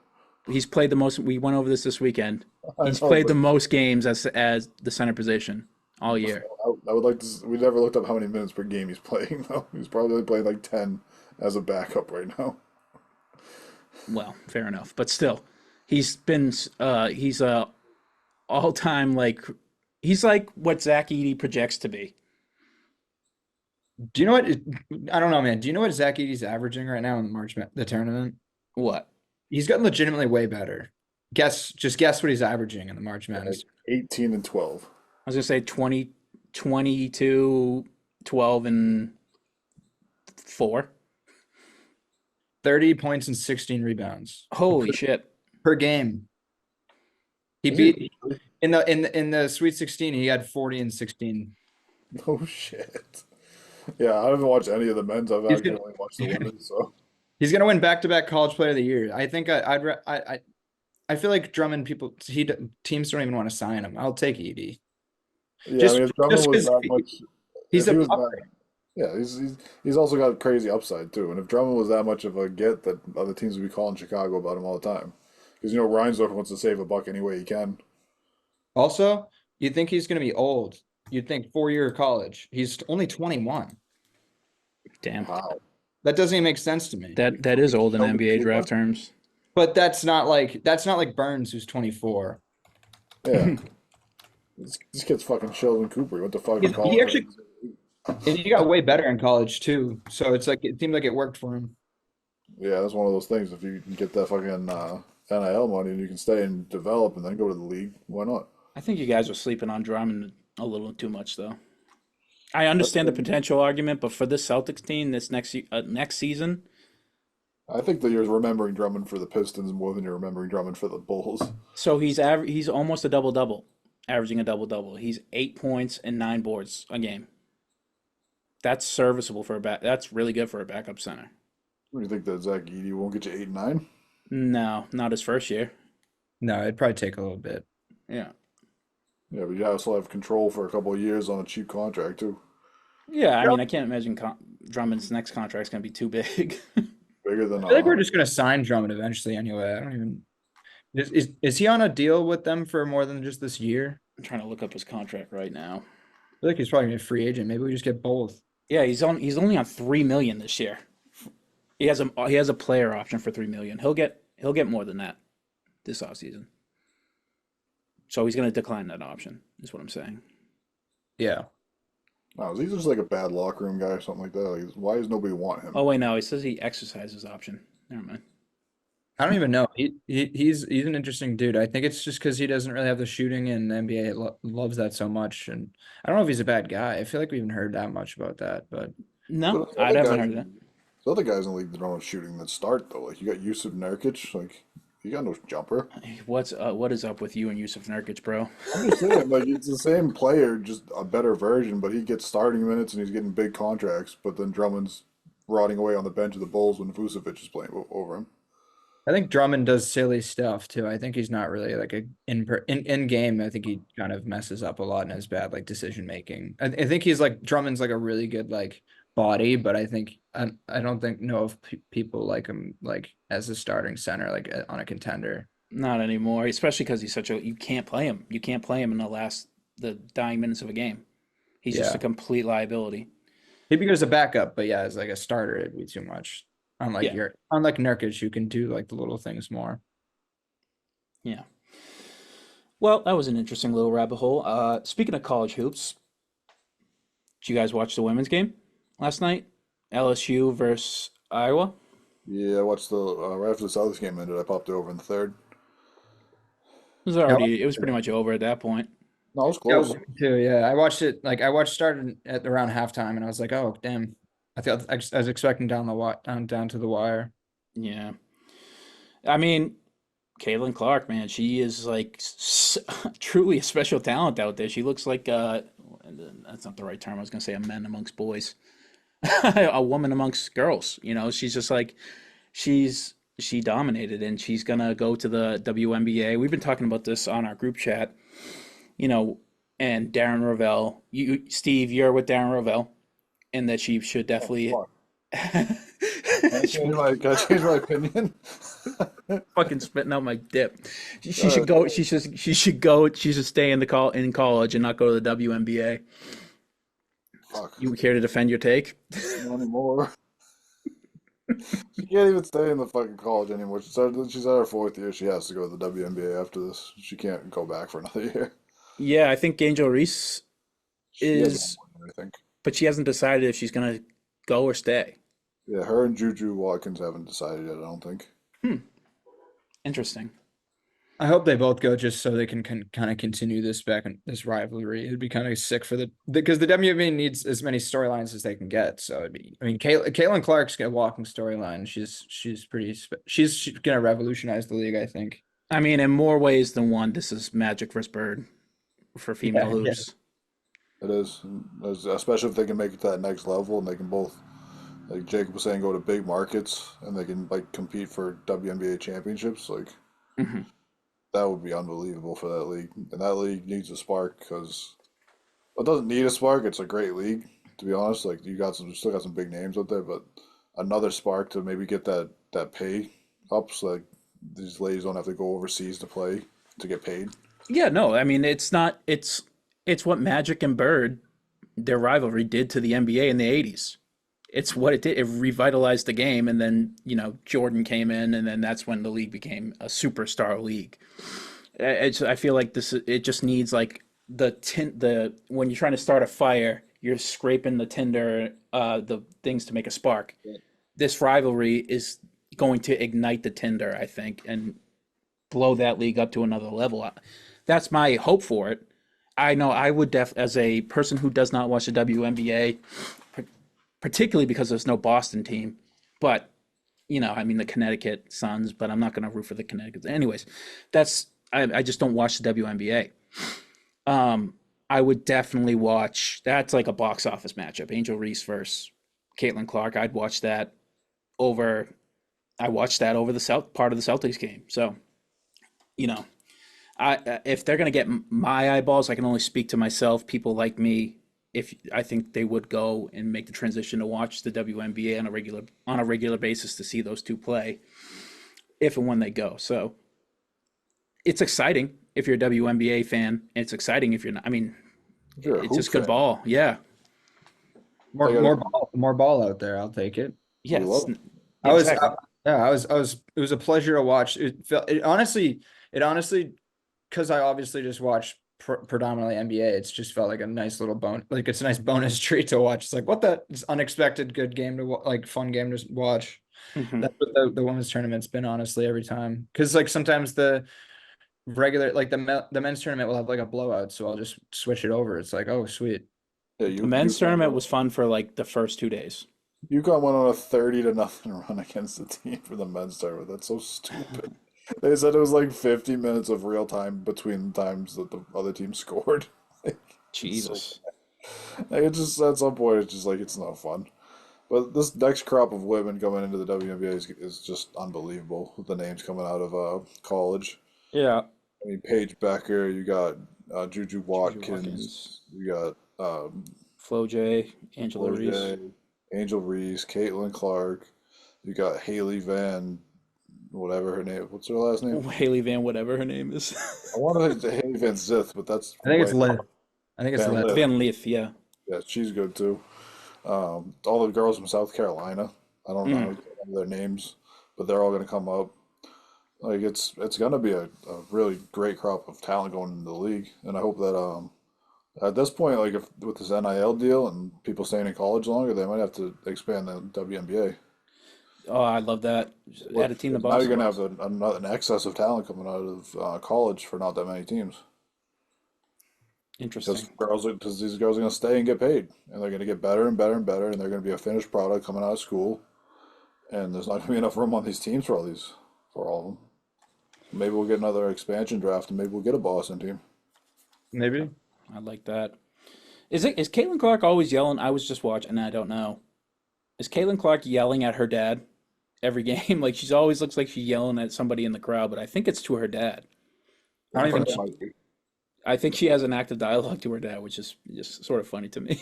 He's played the most. We went over this weekend. I He's know, played the but most games as the center position all year. I would like to. We never looked up how many minutes per game he's playing though. He's probably only playing like 10 as a backup right now. Well, fair enough, but still, he's all time like he's like what Zach Edey projects to be. Do you know what? I don't know, man. Do you know what Zach Edey's averaging right now in the tournament? What? He's gotten legitimately way better. Just guess what he's averaging in the March Like Madness. 18 and 12. I was gonna say 20, 22, 12, and 4. 30 points and 16 rebounds Holy shit! per game. He Is he beat really? in the Sweet 16, he had 40 and 16. Oh shit. Yeah, I haven't watched any of the men's. I've He's actually gonna only watched the women's. So he's gonna win back-to-back College Player of the Year. I think I feel like Drummond teams don't even want to sign him. I'll take Edey. yeah, I Just mean, if Drummond just was because that much, he's if he a was that, upgrade. yeah, he's also got crazy upside too. And if Drummond was that much of a get, that other teams would be calling Chicago about him all the time, because Reinsdorf wants to save a buck any way he can. Also, you'd think he's gonna be old. You'd think 4-year college. He's only 21. Damn, Wow. That doesn't even make sense to me. that is old in Sheldon NBA Cooper? draft terms. But that's not like Burns, who's 24. Yeah, this kid's fucking Sheldon Cooper. He went to fucking He college. actually and he got way better in college too. So it's like it seemed like it worked for him. Yeah, that's one of those things. If you can get that fucking NIL money and you can stay and develop and then go to the league, why not? I think you guys are sleeping on Drummond a little too much, though. I understand the potential argument, but for this Celtics team, this next season, I think that you're remembering Drummond for the Pistons more than you're remembering Drummond for the Bulls. so he's almost a double double, averaging a double double. He's 8 points and 9 boards a game. That's serviceable for a back. That's really good for a backup center. Do you think that Zach Edey won't get you 8 and 9? No, not his first year. No, it'd probably take a little bit. Yeah, Yeah, but you also have control for a couple of years on a cheap contract too. yeah. I mean, I can't imagine Drummond's next contract's gonna be too big. Bigger than I feel like we're just gonna sign Drummond eventually anyway. I don't even is he on a deal with them for more than just this year? I'm trying to look up his contract right now. I feel like he's probably gonna be a free agent. Maybe we just get both. Yeah, he's only on 3 million this year. He has a player option for 3 million. He'll get more than that this offseason. So he's going to decline that option, is what I'm saying. Yeah. no, is he just like a bad locker room guy or something like that? Like, why does nobody want him? Oh wait, no, he says he exercised his option. Never mind. I don't even know. He's an interesting dude. I think it's just because he doesn't really have the shooting, and the NBA loves that so much. And I don't know if he's a bad guy. I feel like we haven't heard that much about that. But No, But I haven't heard that. the other guys in the league that don't shooting that start though. Like you got Yusuf Nurkic, like he got no jumper. What is up with you and Yusuf Nurkic, bro? I'm just saying, like it's the same player, just a better version, but he gets starting minutes and he's getting big contracts. But then Drummond's rotting away on the bench of the Bulls when Vucevic is playing over him. I think Drummond does silly stuff too. I think he's not really like in game. I think he kind of messes up a lot and has bad like decision making. I think he's like Drummond's like a really good like body, but I think I don't know if people like him like as a starting center like on a contender. Not anymore, especially because you can't play him. You can't play him in the dying minutes of a game. He's just Yeah. a complete liability. Maybe he goes a backup, but yeah, as like a starter, it'd be too much. Yeah. Unlike Nurkic, who can do like the little things more. Yeah. Well, that was an interesting little rabbit hole. Speaking of college hoops, did you guys watch the women's game last night? LSU versus Iowa. Yeah, I watched the right after the Celtics game ended. I popped it over in the third. Yeah, It was pretty much over at that point. No, it was yeah, close. me too. Yeah, I watched it. Like I watched started at around halftime, and I was like, oh damn. I was expecting down to the wire. Yeah. I mean, Caitlin Clark, man, she is like truly a special talent out there. She looks like that's not the right term. I was gonna say a man amongst boys, a woman amongst girls. You know, she's just like she dominated, and she's gonna go to the WNBA. We've been talking about this on our group chat. You know, and Darren Ravel. Steve, you're with Darren Ravel, and that she should Oh, definitely. fuck. Can I change my opinion? Fucking spitting out my dip. She Uh, should go. She should go. She should stay in in college and not go to the WNBA. Fuck. You care to defend your take? Not anymore. She can't even stay in the fucking college anymore. She's at her fourth year. She has to go to the WNBA after this. She can't go back for another year. Yeah, I think Angel Reese She has is, one more, I think. but she hasn't decided if she's gonna go or stay. Yeah, her and Juju Watkins haven't decided yet, I don't think. Hmm. Interesting. I hope they both go just so they can kind of continue this rivalry. It'd be kind of sick for because the WNBA needs as many storylines as they can get. So it'd be, I mean, Caitlin Clark's got a walking storyline. She's gonna revolutionize the league, I think. I mean, in more ways than one, this is Magic versus Bird for female Yeah, hoops. It is, especially if they can make it to that next level and they can both, like Jacob was saying, go to big markets and they can like compete for WNBA championships. Like Hmm. that would be unbelievable for that league. And that league needs a spark because it doesn't need a spark. It's a great league, to be honest. Like you still got some big names out there, but another spark to maybe get that pay up, so like these ladies don't have to go overseas to play to get paid. Yeah, no, I mean it's not. It's what Magic and Bird, their rivalry, did to the NBA in the '80s. It's what it did. It revitalized the game, and then Jordan came in, and then that's when the league became a superstar league. I feel like it just needs like the when you're trying to start a fire, you're scraping the tinder, the things to make a spark. This rivalry is going to ignite the tinder, I think, and blow that league up to another level. That's my hope for it. I know I would as a person who does not watch the WNBA, particularly because there's no Boston team, but I mean the Connecticut Suns, but I'm not going to root for the Connecticut. Anyways, I just don't watch the WNBA. I would definitely watch. That's like a box office matchup. Angel Reese versus Caitlin Clark. I'd watch that over. I watched that over the South part of the Celtics game. So, you know, if they're gonna get my eyeballs, I can only speak to myself. People like me, if I think they would go and make the transition to watch the WNBA on a regular basis to see those two play, if and when they go. So it's exciting if you're a WNBA fan. It's exciting if you're not. I mean, If you're a it's hoop just good fan, ball. Yeah, More like, more ball out there. I'll take it. yeah. we love it. I was Exactly. yeah, I was it was a pleasure to watch. It honestly because I obviously just watch predominantly NBA. It's just felt like a nice little like it's a nice bonus treat to watch. It's like it's unexpected good game to like fun game to watch. Mhm. That's what the women's tournament's been honestly every time. Because like sometimes the regular like the men's tournament will have like a blowout, so I'll just switch it over. It's like, oh sweet. Yeah, The men's tournament was fun for like the first 2 days. UConn went on a 30-0 run against the team for the men's tournament. That's so stupid. They said it was like 50 minutes of real time between times that the other team scored. Like, Jesus. like it just at some point it's just like it's not fun. But this next crop of women coming into the WNBA is just unbelievable with the names coming out of college. Yeah. I mean, Paige Becker, you got Juju Watkins, Watkins. you got Flo J, Angela Reese. Jay, Angel Reese, Caitlin Clark, you got Haley Van, whatever her name. What's her last name? Haley Van, whatever her name is. I want to say Haley Van Zith, but that's I think it's way- lit. I think it's Van lit. Lith. Van Leaf, yeah. Yeah, she's good too. All the girls from South Carolina. I don't know their names, but they're all going to come up. Like it's gonna be a really great crop of talent going into the league, and I hope that at this point, like if with this NIL deal and people staying in college longer, they might have to expand the WNBA. Oh, I love that. Add a team to Now you're Boston. gonna have an excess of talent coming out of college for not that many teams Interesting. because these girls are gonna stay and get paid, and they're gonna get better and better and better, and they're gonna be a finished product coming out of school, and there's not gonna be enough room on these teams for all of them. Maybe we'll get another expansion draft, and maybe we'll get a Boston team. Maybe. I like that. Is Caitlin Clark always yelling? I was just watching. I don't know. Is Caitlin Clark yelling at her dad every game? Like she's always looks like she's yelling at somebody in the crowd, but I think it's to her dad. I don't even It know. might be. I think she has an active dialogue to her dad, which is just sort of funny to me.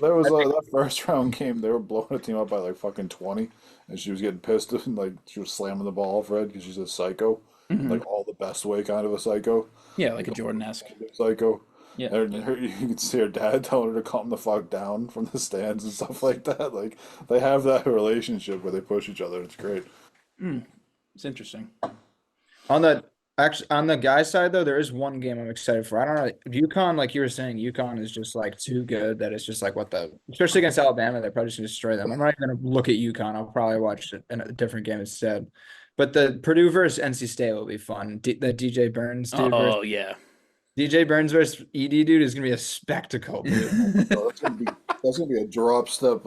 There was that first round game. They were blowing a team up by like fucking 20, and she was getting pissed and like she was slamming the ball off Red because she's a psycho, Mhm. like all the best way kind of a psycho, Yeah, like a Jordan-esque. psycho. Yeah. And you can see her dad telling her to calm the fuck down from the stands and stuff like that. Like they have that relationship where they push each other. It's great. It's interesting. On the actually on the guy side though, there is one game I'm excited for. I don't know. UConn, like you were saying, UConn is just like too good that it's just like what the especially against Alabama, they're probably just gonna destroy them. I'm not even gonna look at UConn. I'll probably watch it in a different game instead. But the Purdue versus NC State will be fun. The DJ Burns dude versus Oh yeah. DJ Burns versus ED dude is gonna be a spectacle, dude. Oh, that's gonna be a drop step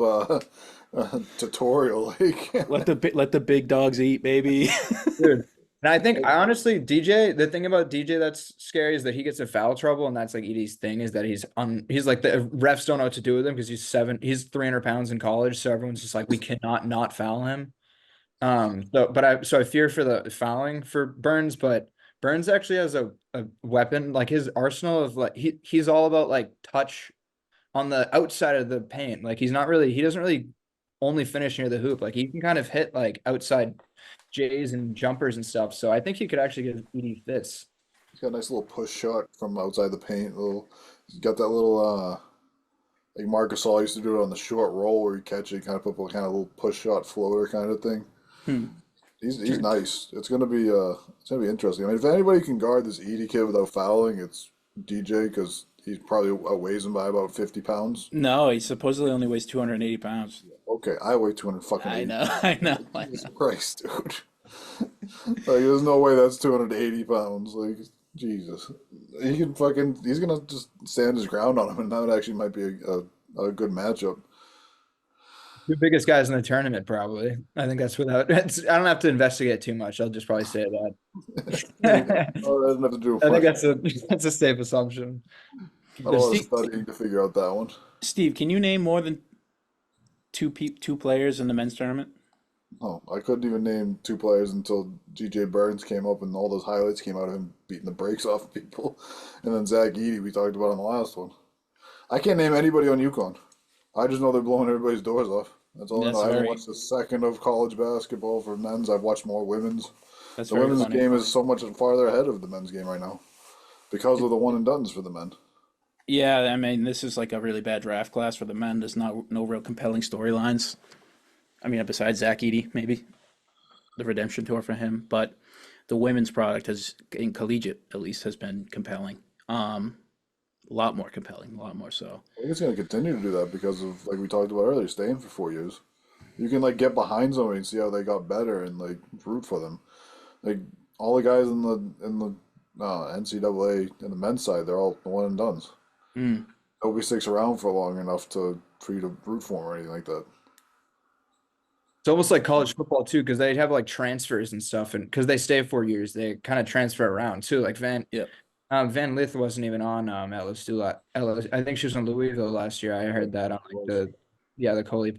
tutorial. Like Let the big dogs eat, baby. Dude. And I think I honestly DJ, the thing about DJ that's scary is that he gets in foul trouble, and that's like Edie's thing is that he's like the refs don't know what to do with him because he's 300 pounds in college, so everyone's just like we cannot not foul him. So I fear for the fouling for Burns, but Burns actually has a weapon, like his arsenal of like he's all about like touch on the outside of the paint. Like he doesn't really only finish near the hoop. Like he can kind of hit like outside J's and jumpers and stuff. So I think he could actually give Edie fits. he's got a nice little push shot from outside the paint. He's got that little like Marcus All used to do it on the short roll where you catch it, kind of put a kind of little push shot floater kind of thing. Hmm. He's nice. It's gonna be interesting. I mean, if anybody can guard this Edie kid without fouling, it's DJ because he probably outweighs him by about 50 pounds. No, he supposedly only weighs 280 pounds. Okay, I weigh 200 fucking I 80. know, I know, I Jesus know. Christ, dude. Like, there's no way that's 280 pounds. Like, Jesus. He's gonna just stand his ground on him, and that actually might be a good matchup. The biggest guys in the tournament, probably. I think that's I don't have to investigate too much. I'll just probably say that. Oh, that doesn't have to do with I think much. that's a safe assumption. A lot of Steve, studying to figure out that one. Steve, can you name more than two players in the men's tournament? Oh, I couldn't even name two players until GJ Burns came up and all those highlights came out of him beating the brakes off of people. And then Zach Edey, we talked about on the last one. I can't name anybody on UConn. I just know they're blowing everybody's doors off. That's all I That's know. I haven't very watched a second of college basketball for men's. I've watched more women's. that's The very women's funny. game is so much farther ahead of the men's game right now because of the one and dones for the men. Yeah, I mean, this is like a really bad draft class for the men. There's no real compelling storylines. I mean, besides Zach Edey, maybe the redemption tour for him, but the women's product has, in collegiate at least, has been compelling. A lot more compelling, a lot more so. I think it's going to continue to do that because of, like we talked about earlier, staying for 4 years. You can like get behind somebody and see how they got better and like root for them. Like all the guys in the NCAA and the men's side, they're all one and dones. Mm. Nobody sticks around for long enough for you to root for them or anything like that. It's almost like college football too, because they have like transfers and stuff, and because they stay 4 years, they kind of transfer around too. Like Yep. Van Lith wasn't even on LSU. I think she was in Louisville last year. I heard that on like the Coley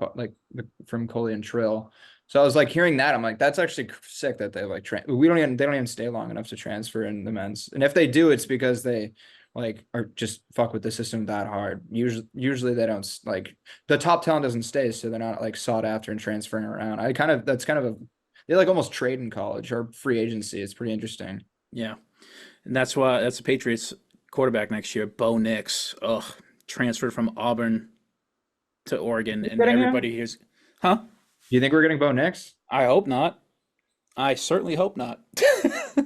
from Coley and Trill. So I was like hearing that, I'm like, that's actually sick that they like they don't even stay long enough to transfer in the men's. And if they do, it's because they like are just fuck with the system that hard. Usually they don't like the top talent doesn't stay, so they're not like sought after and transferring around. That's kind of they like almost trade in college or free agency. It's pretty interesting. Yeah. And that's the Patriots quarterback next year, Bo Nix. Ugh, transferred from Auburn to Oregon, and Getting him? everybody here's, huh? Do you think we're getting Bo Nix? I hope not. I certainly hope not.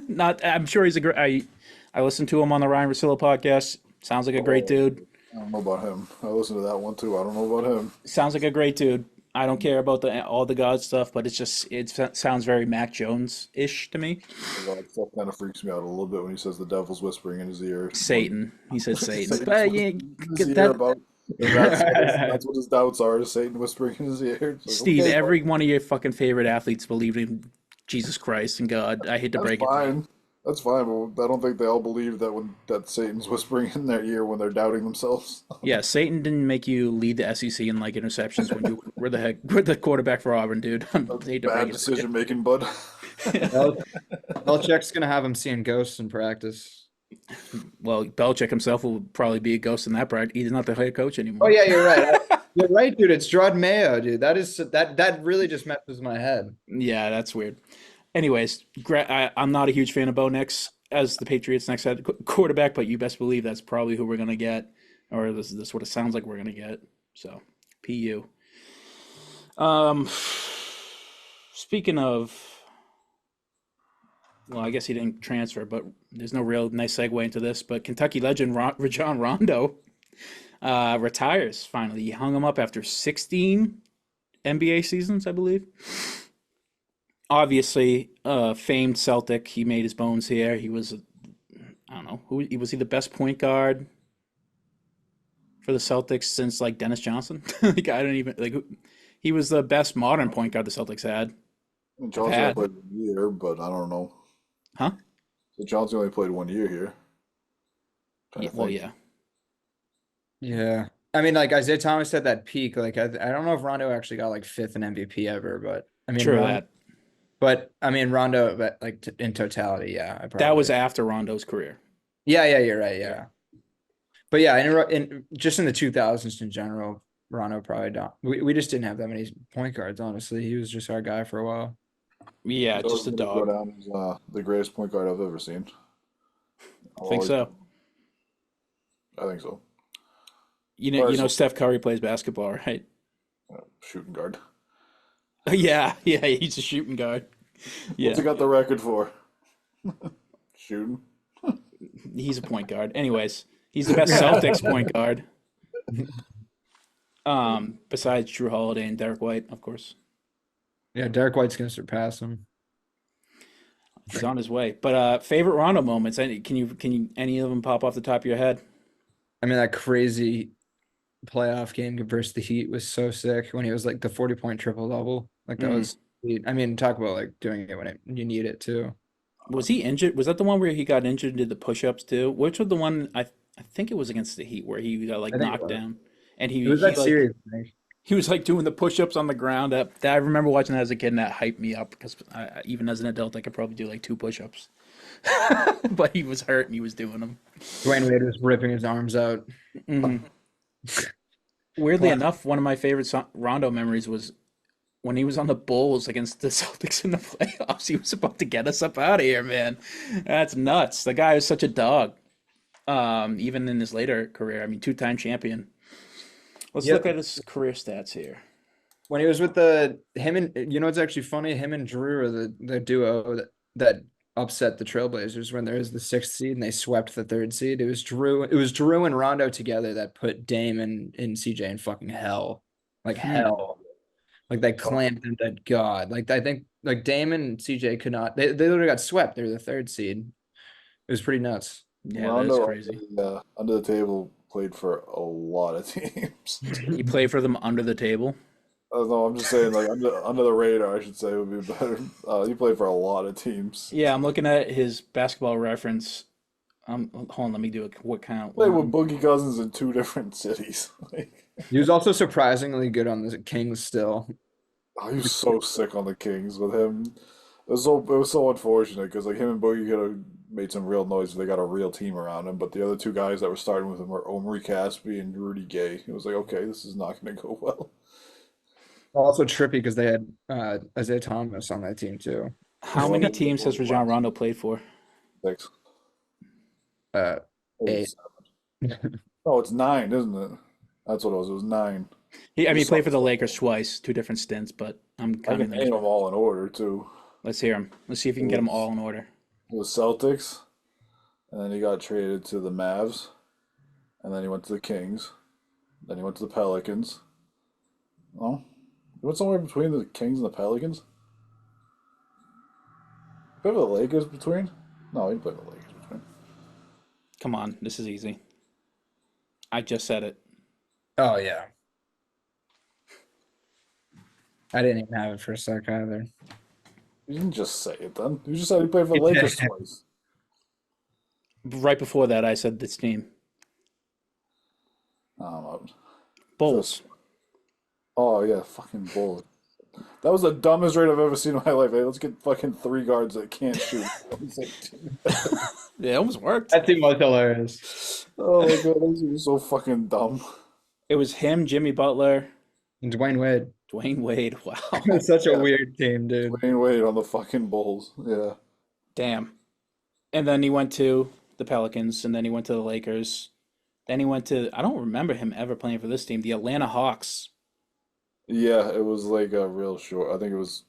Not. I'm sure he's a great. I listened to him on the Ryan Russillo podcast. Sounds like a great Oh, dude. I don't know about him. I listened to that one too. I don't know about him. Sounds like a great dude. I don't care about the all the God stuff, but it sounds very Mac Jones ish to me. That stuff kind of freaks me out a little bit when he says the devil's whispering in his ear. Satan. He says Satan. Satan's But yeah, whispering in his ear that about. That's what his doubts are. Is Satan whispering in his ear? It's like, Steve, okay, every one of your fucking favorite athletes believed in Jesus Christ and God. I hate to that's break it to you. fine. That's fine, but I don't think they all believe that Satan's whispering in their ear when they're doubting themselves. Yeah, Satan didn't make you lead the SEC in like interceptions when you were the quarterback for Auburn, dude. I hate to break Bad it to you. decision making, bud. Belichick's gonna have him seeing ghosts in practice. Well, Belichick himself will probably be a ghost in that practice. He's not the head coach Oh anymore. yeah, you're right. You're right, dude. It's Gerard Mayo, dude. That really just messes my head. Yeah, that's weird. Anyways, I'm not a huge fan of Bo Nix as the Patriots' next head quarterback, but you best believe that's probably who we're gonna get, or this is what it sounds like we're gonna get. So, PU. Speaking of, well, I guess he didn't transfer, but there's no real nice segue into this. But Kentucky legend Rajon Rondo retires finally. He hung him up after 16 NBA seasons, I believe. Obviously, famed Celtic. He made his bones here. He was, I don't know, was he the best point guard for the Celtics since like Dennis Johnson? Like I don't even like. He was the best modern point guard the Celtics had. Johnson Bad. only played 1 year, but I don't know. Huh? So Johnson only played 1 year here. Trying to Well, think. yeah. Yeah. I mean, like Isaiah Thomas had that peak. Like I don't know if Rondo actually got like fifth in MVP ever, but I mean, True that. But I mean, Rondo, but like in totality, yeah, I probably. That was after Rondo's career. Yeah, you're right, yeah. But yeah, in just in the 2000s in general, Rondo probably don't. We just didn't have that many point guards. Honestly, he was just our guy for a while. Yeah, He's always just a gonna go dog. down as the greatest point guard I've ever seen. Think so. I think so. You know, Steph Curry plays basketball, right? Shooting guard. Yeah, he's a shooting guard. Yeah, What's he got the record for? Shooting. he's a point guard. Anyways, he's the best Celtics point guard. Besides Drew Holiday and Derek White, of course. Yeah, Derek White's gonna surpass him. He's on his way. But favorite Rondo moments? Can you any of them pop off the top of your head? I mean, that crazy playoff game versus the Heat was so sick when he was like the 40-point triple double. Like that was. I mean, talk about like doing it when you need it too. Was he injured? Was that the one where he got injured and did the push-ups too? Which was the one I think it was against the Heat where he got like I think it knocked was. down and It was that series. I think. he was like doing the push-ups on the ground. That I remember watching that as a kid, and that hyped me up because even as an adult, I could probably do like 2 push-ups. But he was hurt and he was doing them. Dwayne Wade was ripping his arms out. Weirdly enough, one of my favorite Rondo memories was when he was on the Bulls against the Celtics in the playoffs. He was about to get us up out of here, man. That's nuts. The guy is such a dog. Even in his later career, I mean, 2-time champion. Let's look at his career stats here. When he was with him and it's actually funny. Him and Drew are the duo that upset the Trailblazers when there was the 6th seed and they swept the 3rd seed. It was Drew and Rondo together that put Dame and CJ in fucking hell, like hell. Like they clamped them to God. Like I think like Dame and CJ could not. They literally got swept. They were the 3rd seed. It was pretty nuts. Yeah, Rondo, that's crazy. Under the table played for a lot of teams. He played for them under the table. No, I'm just saying, like under the radar, I should say would be better. He played for a lot of teams. Yeah, I'm looking at his basketball reference. Hold on, let me do it. What kind of Played with Boogie Cousins in 2 different cities. He was also surprisingly good on the Kings still. He was so sick on the Kings with him. It was so unfortunate because like him and Boogie could have made some real noise if they got a real team around him. But the other 2 guys that were starting with him were Omri Caspi and Rudy Gay. It was like, okay, this is not going to go well. Also trippy because they had Isaiah Thomas on that team too. How many teams has Rajon Rondo played for? 6. 8. Oh, it's 9, isn't it? That's what it was. It was 9. He played for the Lakers twice, 2 different stints, but I'm I counting can name them all in order too. Let's hear him. Let's see if you can get them all in order. It was Celtics, and then he got traded to the Mavs, and then he went to the Kings, then he went to the Pelicans. Oh, he went somewhere between the Kings and the Pelicans. He played for the Lakers between? No, he played for the Lakers between. Come on, this is easy. I just said it. Oh yeah. I didn't even have it for a sec either. You didn't just say it then. You just said he played for the Lakers twice. Right before that, I said this team. I'm out. Bulls. Oh yeah, fucking Bulls. That was the dumbest trade I've ever seen in my life. Hey, let's get fucking 3 guards that can't shoot. Yeah, it almost worked. That team was hilarious. Oh my god, those are so fucking dumb. It was him, Jimmy Butler, And Dwayne Wade. Dwayne Wade. Wow. It's such a weird team, dude. Dwayne Wade on the fucking Bulls. Yeah. Damn. And then he went to the Pelicans, and then he went to the Lakers. Then he went to, I don't remember him ever playing for this team, the Atlanta Hawks. Yeah, it was like a real short. I think it was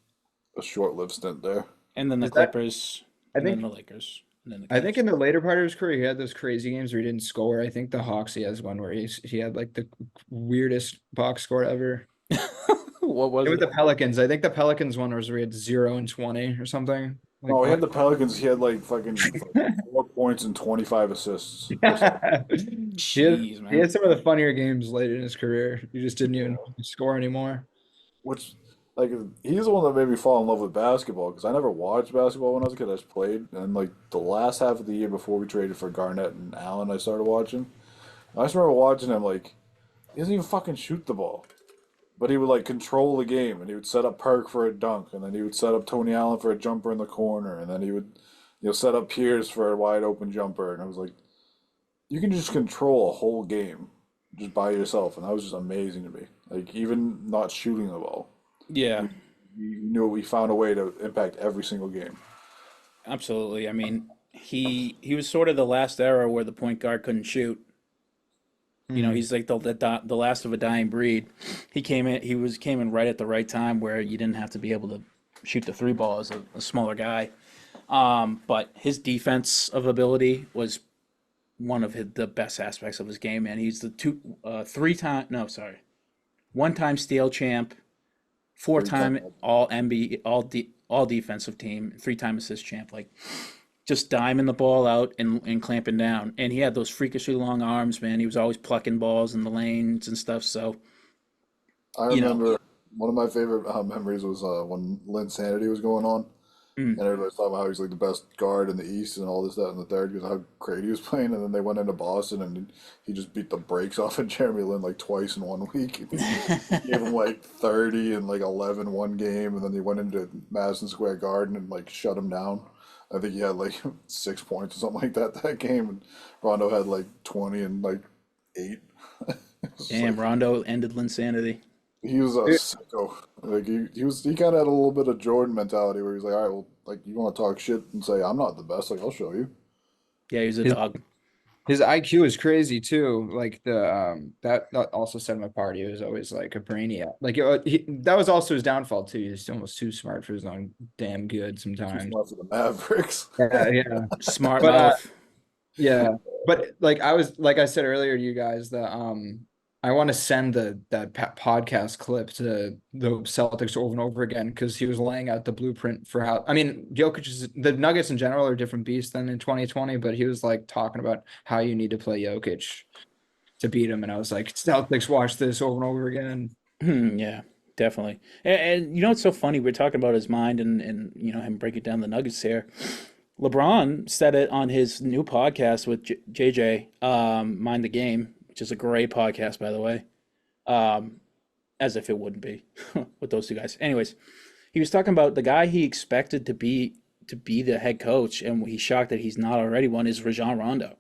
a short-lived stint there. And then the Is that- Clippers, I and think- then the Lakers. And then the I think Cavs. in the later part of his career, he had those crazy games where he didn't score. I think the Hawks, he has one where he had like the weirdest box score ever. What was It was it? the Pelicans. I think the Pelicans one was where he had 0 and 20 or something. Like, Oh, he had the Pelicans. He had like fucking 4 points and 25 assists. Jeez, man. he had some of the funnier games late in his career. He just didn't even score anymore. Which, like, he's the one that made me fall in love with basketball because I never watched basketball when I was a kid. I just played. And, like, the last half of the year before we traded for Garnett and Allen, I started watching. I just remember watching him, like, he doesn't even fucking shoot the ball. But he would, like, control the game. And he would set up Perk for a dunk. And then he would set up Tony Allen for a jumper in the corner. And then he would, set up Pierce for a wide open jumper. And I was like, you can just control a whole game just by yourself. And that was just amazing to me. Like, even not shooting the ball. Yeah, You knew we found a way to impact every single game. absolutely. I mean, he was sort of the last era where the point guard couldn't shoot. You know, he's like the last of a dying breed. He came in right at the right time where you didn't have to be able to shoot the 3 ball as a smaller guy. But his defense of ability was one of the best aspects of his game, and he's the 1-time steal champ, 4-time all NBA all defensive team, 3-time assist champ. Like, just diming the ball out and clamping down. And he had those freakishly long arms, man. He was always plucking balls in the lanes and stuff. So I You know. remember one of my favorite memories was when Lynn Sanity was going on, and everybody's talking about how he's like the best guard in the East and all this, that, and the third because how great he was playing. And then they went into Boston and he just beat the brakes off of Jeremy Lin like twice in 1 week. He gave him like 30 and like 11 one game, and then he went into Madison Square Garden and like shut him down. I think he had like 6 points or something like that game, and Rondo had like 20 and like 8. damn, Rondo ended Linsanity. He was a sicko. Like he kind of had a little bit of Jordan mentality where he's like, all right, well, like you want to talk shit and say I'm not the best, like I'll show you. Yeah, he was a His- dog. His IQ is crazy too. Like that also set him apart. He was always like a brainiac. Like that was also his downfall too. He's almost too smart for his own damn good Too sometimes. smart for the Mavericks. Yeah. Smart But, mouth. Yeah, but like I said earlier to you guys that I want to send that podcast clip to the Celtics over and over again because he was laying out the blueprint for how. I mean, the Nuggets in general are a different beast than in 2020, but he was like talking about how you need to play Jokic to beat him, and I was like, Celtics, watch this over and over again. Yeah, definitely. And you know what's so funny? We're talking about his mind and you know him breaking down the Nuggets here. LeBron said it on his new podcast with JJ, Mind the Game, which is a great podcast, by the way. As if it wouldn't be with those two guys. Anyways, he was talking about the guy he expected to be the head coach, and he's shocked that he's not already one, is Rajon Rondo.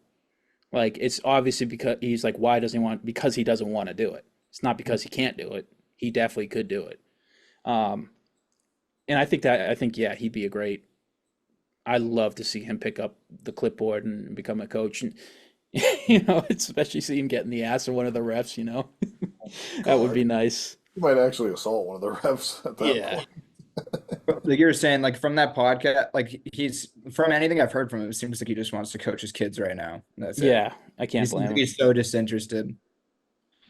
Like, it's obviously because he's like, why doesn't he want? Because he doesn't want to do it. It's not because he can't do it. He definitely could do it. And I think yeah, he'd be a great. I'd love to see him pick up the clipboard and become a coach, and you know, especially see him get in the ass of one of the refs. You know, that would be nice. He might actually assault one of the refs at that Yeah. point. like you were saying, like from that podcast, like he's from anything I've heard from him, it seems like he just wants to coach his kids right now. That's it. Yeah, I He can't seems blame like him. he's so disinterested.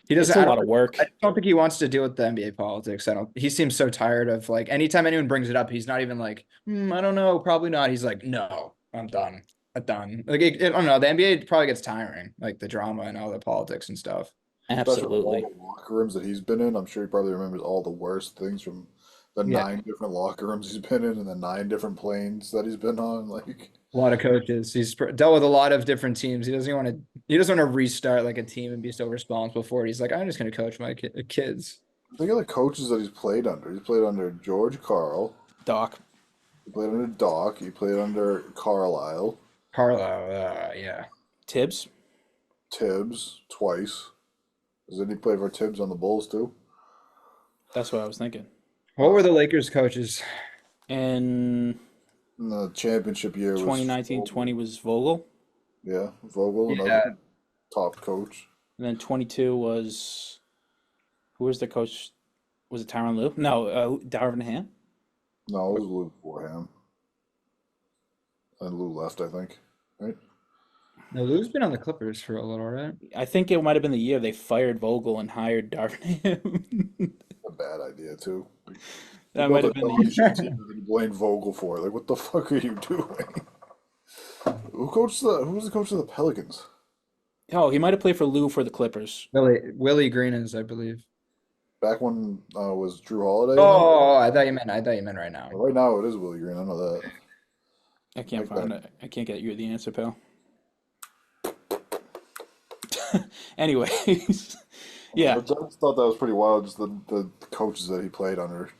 He doesn't. It's a lot of I work. don't think he wants to deal with the NBA politics. I don't. He seems so tired of like anytime anyone brings it up, he's not even like, I don't know, probably not. He's like, no, I'm done. I'm done. Like I don't know. The NBA probably gets tiring, like the drama and all the politics and stuff. Especially with all Absolutely. the locker rooms that he's been in. I'm sure he probably remembers all the worst things from the Yeah, 9 different locker rooms he's been in and the 9 different planes that he's been on. Like, a lot of coaches. He's dealt with a lot of different teams. He doesn't want to. He doesn't want to restart like a team and be so responsible for it. He's like, I'm just going to coach my kids. think of the coaches that he's played under. He's played under George Karl. Doc. He played under Doc. He played under Carlisle, Carlo, yeah. Tibbs. Tibbs twice. Didn't he play for Tibbs on the Bulls too? That's what I was thinking. What were the Lakers coaches? And In the championship year was 2019-20 was Vogel. Yeah, Vogel, Yeah. another top coach. And then 22 was, who was the coach? Was it Tyronn Lue? No, Darvin Ham. No, it was Lou before him. And Lou left, I think. Right? No, Lou's been on the Clippers for a little, right? I think it might have been the year they fired Vogel and hired Darvin Ham. A bad idea too. That might have been the year. the team and you blame Vogel for it. Like, what the fuck are you doing? Who was the coach of the Pelicans? Oh, he might have played for Lue for the Clippers. Willie Green is, I believe. Back when was Drew Holiday? Oh, I thought you meant right now. Right now it is Willie Green. I know that. I can't Like find that. it. I can't get you the answer, pal. Anyways, yeah, But I just thought that was pretty wild. Just the coaches that he played under,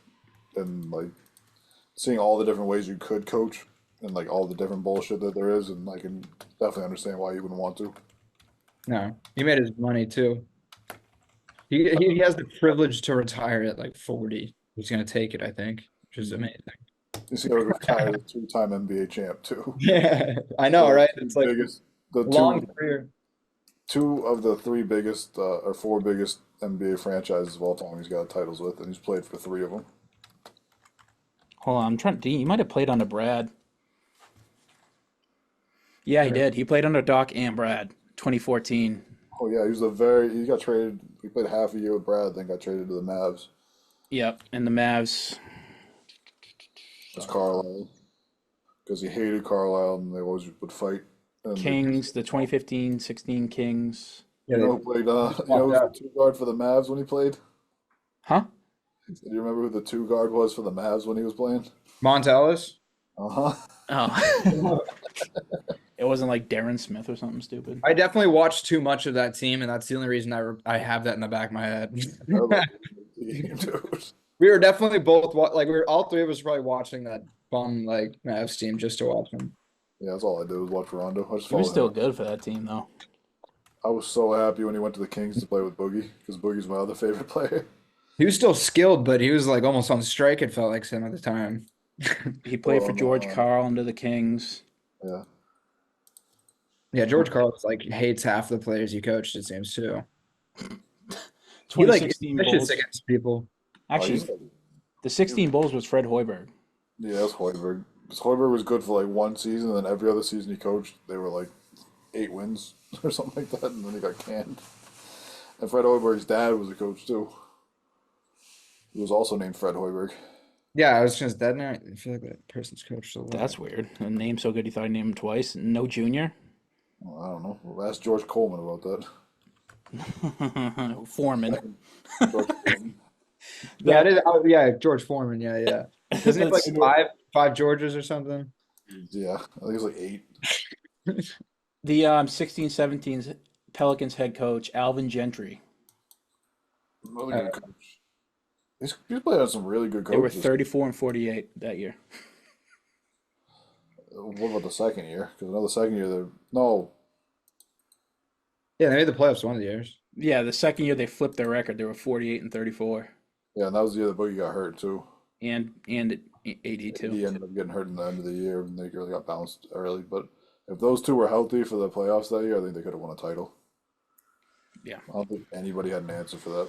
and like seeing all the different ways you could coach, and like all the different bullshit that there is, and I can definitely understand why you wouldn't want to. No, he made his money too. He has the privilege to retire at like 40. He's gonna take it, I think, which is amazing. You see, I retired a 2-time NBA champ too. Yeah, I know, So, right? the It's like biggest, the long career. two of the three biggest or four biggest NBA franchises of all time. He's got titles with, and he's played for 3 of them. hold on. I'm trying. He might have played under Brad. Yeah, he did. He played under Doc and Brad. 2014. Oh yeah, he got traded. He played half a year with Brad, then got traded to the Mavs. Yep, and the Mavs. It's Carlisle because he hated Carlisle, and they always would fight. And Kings, the 2015-16 Kings. Yeah, You know who played? You know who was the 2 guard for the Mavs when he played? Huh? Do you remember who the 2 guard was for the Mavs when he was playing? Montellis. Uh huh. Oh. It wasn't like Darren Smith or something stupid. I definitely watched too much of that team, and that's the only reason I have that in the back of my head. Dude. We were definitely both like we were all 3 of us probably watching that bum like Mavs team just to watch them. Yeah, that's all I did was watch Rondo. I just He was followed still him. good for that team, though. I was so happy when he went to the Kings to play with Boogie because Boogie's my other favorite player. He was still skilled, but he was like almost on strike. It felt like him at the time. He played for Oh, George no. Karl under the Kings. Yeah. Yeah, George Karl like hates half the players he coached. It seems too. He like 2016 vicious Bulls. against people. Actually, Oh, the 16 Bulls was Fred Hoiberg. yeah, that's Hoiberg. 'Cause Hoiberg was good for like 1 season, and then every other season he coached, they were like 8 wins or something like that, and then he got canned. And Fred Hoiberg's dad was a coach too. He was also named Fred Hoiberg. Yeah, I was just that night. I feel like that person's coached a lot. That's weird. A name so good he thought he named him twice. No junior. Well, I don't know. Well, ask George Coleman about that. Foreman. George Coleman. Yeah, it is. Oh, yeah, George Foreman. Yeah, yeah. Doesn't it like That's- five Georges or something? Yeah, I think it was like 8. The 16-17 Pelicans head coach, Alvin Gentry. Another good coach. He's played on some really good They were coaches. 34 and 48 that year. What about the second year? Because another second year, no, Yeah, they made the playoffs one of the years. Yeah, the second year they flipped their record. They were 48 and 34. yeah, and that was the year that Boogie got hurt too. And AD He too. ended up getting hurt in the end of the year, and they really got bounced early. But if those 2 were healthy for the playoffs that year, I think they could have won a title. Yeah. I don't think anybody had an answer for that.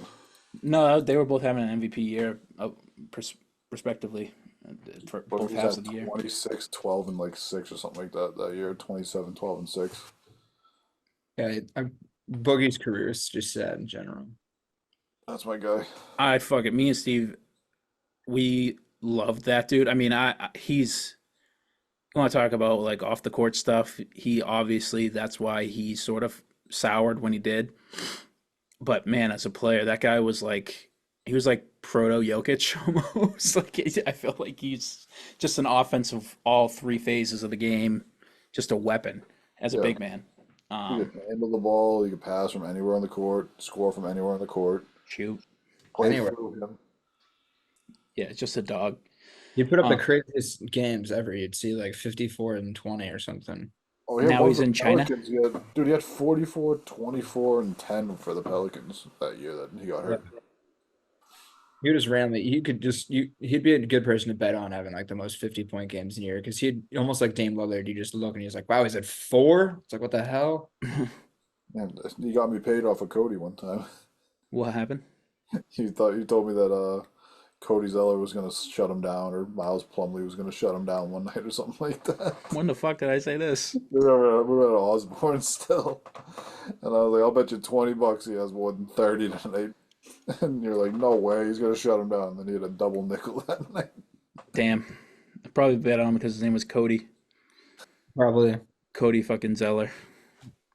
No, they were both having an MVP year, respectively. for But both he's halves at of the year. 26, 12, and like 6 or something like that year. 27, 12, and 6. Yeah, Boogie's career is just sad in general. That's my guy. I fuck it. Me and Steve, we loved that dude. I mean, he's. I want to talk about like off the court stuff. He obviously that's why he sort of soured when he did. But man, as a player, that guy was like he was like proto Jokic almost. Like I feel like he's just an offensive all three phases of the game, just a weapon as a Yeah. big man. He could handle the ball. He could pass from anywhere on the court, score from anywhere on the court, Shoot, play Anywhere. through him. yeah, it's just a dog. He'd put up the Uh, craziest games ever. You'd see like 54 and 20 or something. Oh, he had Now one he's for the in China? Pelicans. He had 44, 24, and 10 for the Pelicans that year that he got hurt. He just randomly, he'd be a good person to bet on having like the most 50-point games in a year because he'd almost like Dame Lillard. You just look and he's like, wow, he's at 4. It's like, what the hell? Man, he got me paid off of Cody one time. what happened? He told me that Cody Zeller was gonna shut him down, or Miles Plumlee was gonna shut him down one night, or something like that. When the fuck did I say this? We were at Osborne still, and I was like, "I'll bet you $20 he has more than 30 tonight." And you're like, "No way, he's gonna shut him down." And then he had a double nickel that night. Damn, I probably bet on him because his name was Cody. Probably. Cody fucking Zeller.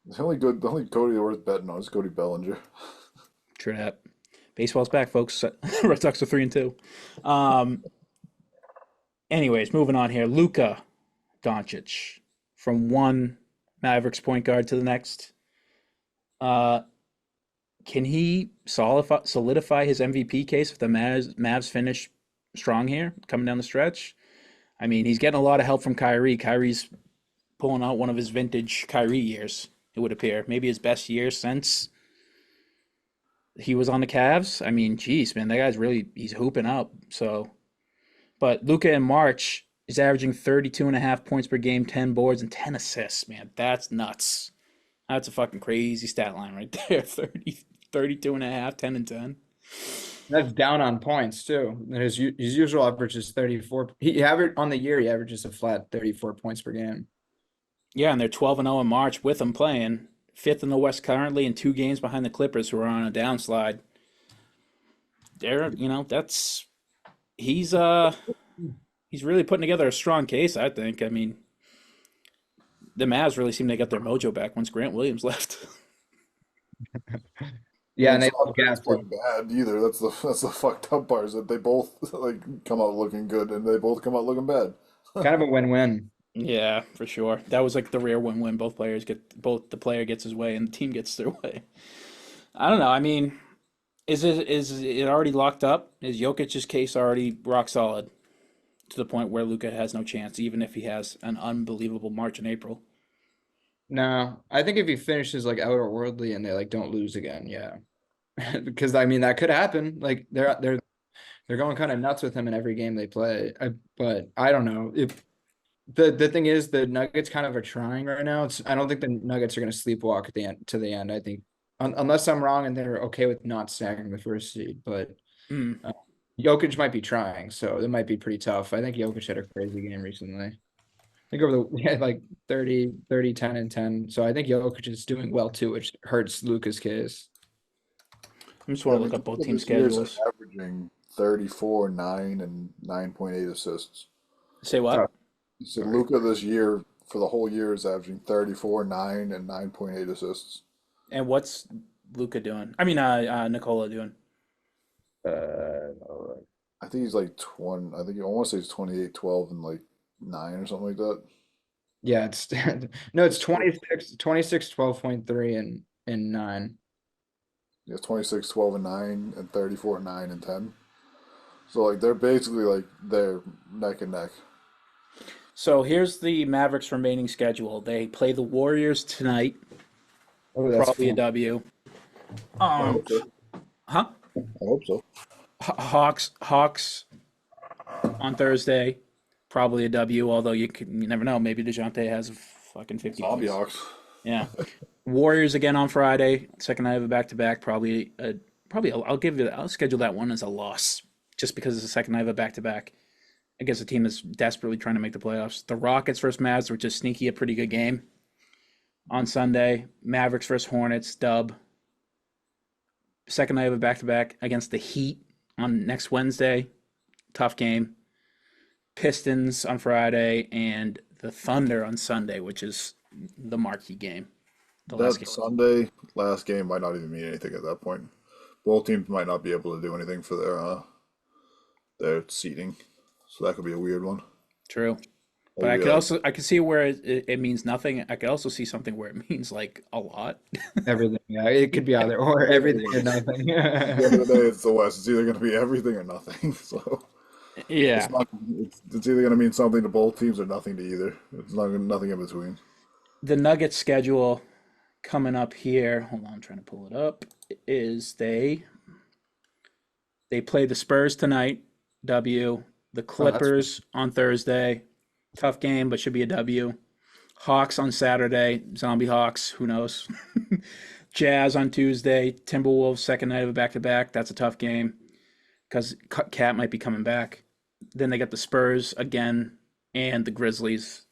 The only Cody worth betting on is Cody Bellinger. True that. Baseball's back, folks. Red Sox are 3-2. Anyways, moving on here. Luka Doncic from one Mavericks point guard to the next. Can he solidify his MVP case if the Mavs finish strong here, coming down the stretch? I mean, he's getting a lot of help from Kyrie. Kyrie's pulling out one of his vintage Kyrie years, it would appear. Maybe his best year since he was on the Cavs. I mean, geez, man, that guy's he's hooping up. So, but Luka in March is averaging 32.5 points per game, 10 boards, and 10 assists, man. That's nuts. That's a fucking crazy stat line right there. 32.5, 10 and 10. That's down on points too. And his usual average is 34. He averages a flat 34 points per game. Yeah, and they're 12-0 in March with him playing. 5th in the West currently and 2 games behind the Clippers, who are on a downslide. He's really putting together a strong case, I think. I mean, the Mavs really seem to get their mojo back once Grant Williams left. Yeah, and they It's not love gas. playing bad either. That's the fucked up part is that they both like come out looking good and they both come out looking bad. Kind of a win-win. Yeah, for sure. That was like the rare win-win. Both the player gets his way and the team gets their way. I don't know. I mean, is it already locked up? Is Jokic's case already rock solid to the point where Luka has no chance, even if he has an unbelievable March and April? No, I think if he finishes like outerworldly and they like don't lose again, yeah. Because I mean that could happen. Like they're going kind of nuts with him in every game they play. But I don't know. If the thing is the Nuggets kind of are trying right now. I don't think the Nuggets are going to sleepwalk at the end to the end. I think unless I'm wrong and they're okay with not staggering the first seed, but Mm. Jokic might be trying, so it might be pretty tough. I think Jokic had a crazy game recently. I think he had like 30, 10, and 10. So I think Jokic is doing well too, which hurts Luka's case. I just want to look up both team This year's schedules. averaging 34, 9, and 9.8 assists. Say what? So Luka this year for the whole year is averaging 34, 9, and 9.8 assists. And what's Luka doing? I mean, Nikola doing? I think he's like 20. I want to say he's 28, 12, and like 9 or something like that. Yeah, it's no, it's 26, 12.3 and 9. He has 26, 12, and 9, and 34, 9, and 10. So like they're basically like they're neck and neck. So here's the Mavericks' remaining schedule. They play the Warriors tonight. Oh, that's Probably a fun. W. I hope so. Huh? I hope so. Hawks on Thursday. Probably a W, although you never know. Maybe DeJounte has a fucking 50 Zombie points. Hawks. Yeah. Warriors again on Friday. Second night of a back-to-back. I'll schedule that one as a loss just because it's the second night of a back-to-back. against a team that's desperately trying to make the playoffs. The Rockets versus Mavs, which is sneaky, a pretty good game on Sunday. Mavericks versus Hornets, dub. Second night of a back-to-back against the Heat on next Wednesday. Tough game. Pistons on Friday and the Thunder on Sunday, which is the marquee game. The last That game. Sunday last game might not even mean anything at that point. Both teams might not be able to do anything for their seating, so that could be a weird one. True. But I could see where it means nothing. I could also see something where it means like a lot. Everything. Yeah, it could be either or everything or nothing. At the end of the day, it's the West. It's either going to be everything or nothing. So Yeah. it's either going to mean something to both teams or nothing to either. It's not nothing in between. The Nuggets schedule coming up here. Hold on, I'm trying to pull it up. Is they play the Spurs tonight, W. The Clippers on Thursday. Tough game, but should be a W. Hawks on Saturday. Zombie Hawks, who knows? Jazz on Tuesday. Timberwolves, second night of a back-to-back. That's a tough game because Cat might be coming back. Then they got the Spurs again and the Grizzlies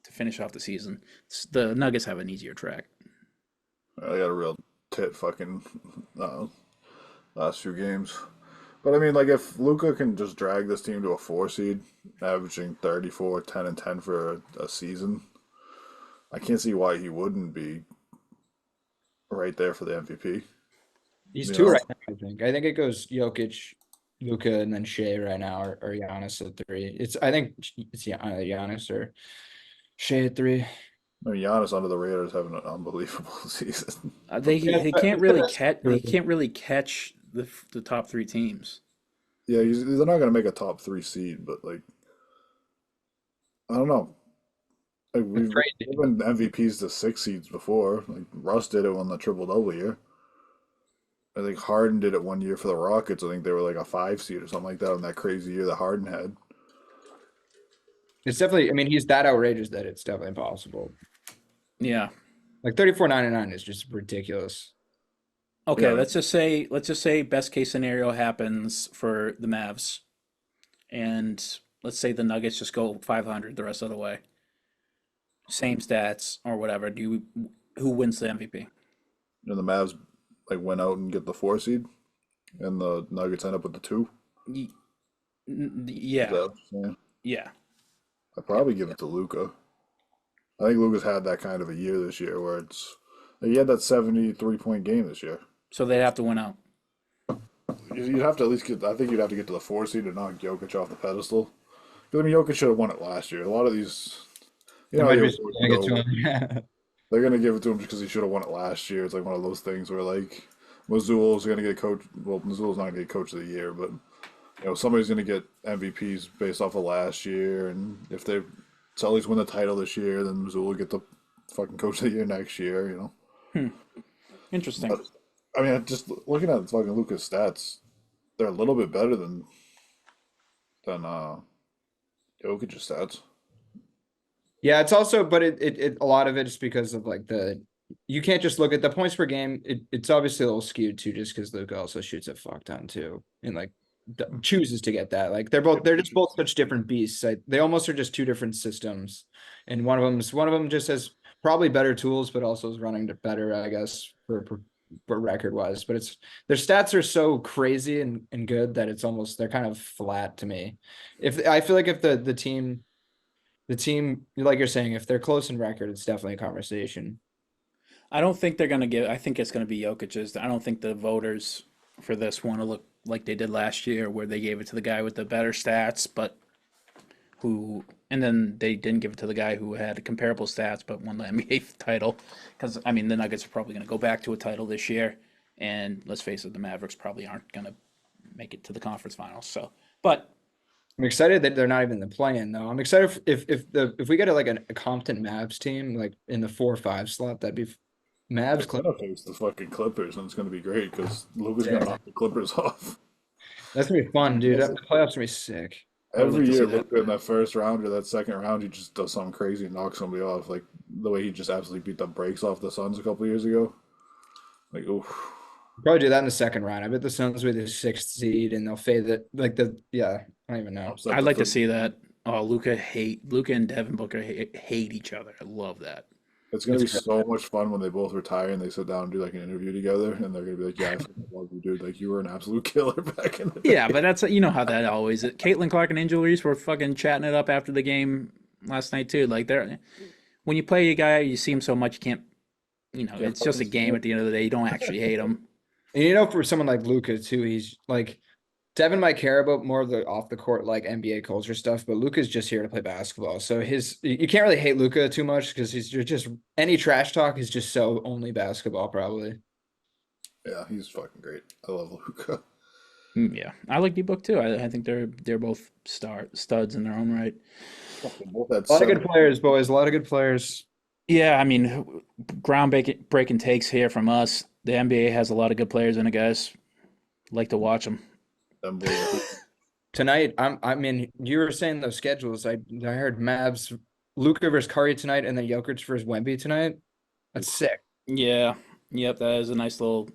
to finish off the season. The Nuggets have an easier track. They got a real tit fucking last few games. But I mean, like, if Luka can just drag this team to a 4 seed, averaging 34, 10, and 10 for a season, I can't see why he wouldn't be right there for the MVP. He's You two know? right now, I think. I think it goes Jokic, Luka, and then Shea right now, or Giannis at 3. I think it's Giannis or Shea at 3. I mean, Giannis under the radar is having an unbelievable season. He can't really catch. He can't really catch the top 3 teams. Yeah, they're not going to make a top 3 seed, but, like, I don't know. Like, we've given MVPs to 6 seeds before. Like, Russ did it on the triple-double year. I think Harden did it one year for the Rockets. I think they were like a 5 seed or something like that on that crazy year that Harden had. It's definitely, I mean, he's that outrageous that it's definitely impossible. Yeah. Like 34.99 is just ridiculous. Okay, Yeah. let's just say best case scenario happens for the Mavs, and let's say the Nuggets just go 500 the rest of the way. Same stats or whatever. Who wins the MVP? And the Mavs like went out and get the 4 seed, and the Nuggets end up with the 2. Y- Is Yeah, that what you're saying? yeah. I'd probably give it to Luca. I think Luca's had that kind of a year this year where he had that 73-point game this year. So they'd have to win out. You'd have to at least I think you'd have to get to the 4 seed to knock Jokic off the pedestal. Because I mean, Jokic should have won it last year. A lot of these, They how might the just awards gonna get go. to him. They're gonna give it to him because he should have won it last year. It's like one of those things where like Mazzulo's gonna get coach. Well, Mazzulo's not gonna get coach of the year, but somebody's gonna get MVPs based off of last year, and if they Celtics win the title this year, then Mazzulo will get the fucking coach of the year next year. Interesting. But, I mean, just looking at fucking Luka's stats, they're a little bit better than Jokic's stats. Yeah, it's also, but it a lot of it is because of like you can't just look at the points per game. It's obviously a little skewed too, just because Luka also shoots a fuck ton too, and like chooses to get that. Like they're just both such different beasts. Like, they almost are just 2 different systems, and one of them just has probably better tools, but also is running better, I guess, for record wise. But their stats are so crazy and good that they're kind of flat to me. If I feel like if the team, like you're saying, if they're close in record, it's definitely a conversation. I don't think they're gonna give. I think it's gonna be Jokic's. I don't think the voters for this want to look like they did last year, where they gave it to the guy with the better stats, and then they didn't give it to the guy who had comparable stats but won the NBA title. Because I mean, the Nuggets are probably gonna go back to a title this year, and let's face it, the Mavericks probably aren't gonna make it to the conference finals. So, but I'm excited that they're not even the play-in though. I'm excited if we get a competent Mavs team like in the 4-5 slot, that'd be Mavs. They're gonna face the fucking Clippers, and it's gonna be great because Luka's gonna knock the Clippers off. That's gonna be fun, dude. The playoffs gonna be sick. Every year, that. Luka in that first round or that second round, he just does something crazy and knocks somebody off. Like the way he just absolutely beat the brakes off the Suns a couple years ago. Like, oof. Probably do that in the second round. I bet the Suns will be the sixth seed and they'll fade it like yeah, I don't even know. Upset I'd the like to third. see that. Oh, Luca and Devin Booker hate each other. I love that. It's gonna It's be crazy. so much fun when they both retire and they sit down and do like an interview together, and they're gonna be like, "Yeah, I fucking love you, dude. Like you were an absolute killer back in the Yeah, day." but that's you know how that always is. Caitlin Clark and Angel Reese were fucking chatting it up after the game last night too. Like they're when you play a guy, you see him so much you can't. Can't It's just fucking a game stand at the end of the day. You don't actually hate him. And for someone like Luca too, he's like Devin might care about more of the off the court like NBA culture stuff, but Luca's just here to play basketball. So you can't really hate Luca too much because you're just any trash talk is just so only basketball probably. Yeah, he's fucking great. I love Luca. Yeah, I like D Book too. I think they're both studs in their own right. Fucking both had A lot of seven. good players, boys. A lot of good players. Yeah, I mean, breaking takes here from us. The NBA has a lot of good players in it, guys. Like to watch them. Unbelievable. Tonight, I mean, you were saying those schedules. I heard Mavs, Luka versus Curry tonight, and then Jokic versus Wemby tonight. That's sick. Yeah, yep, that is a nice little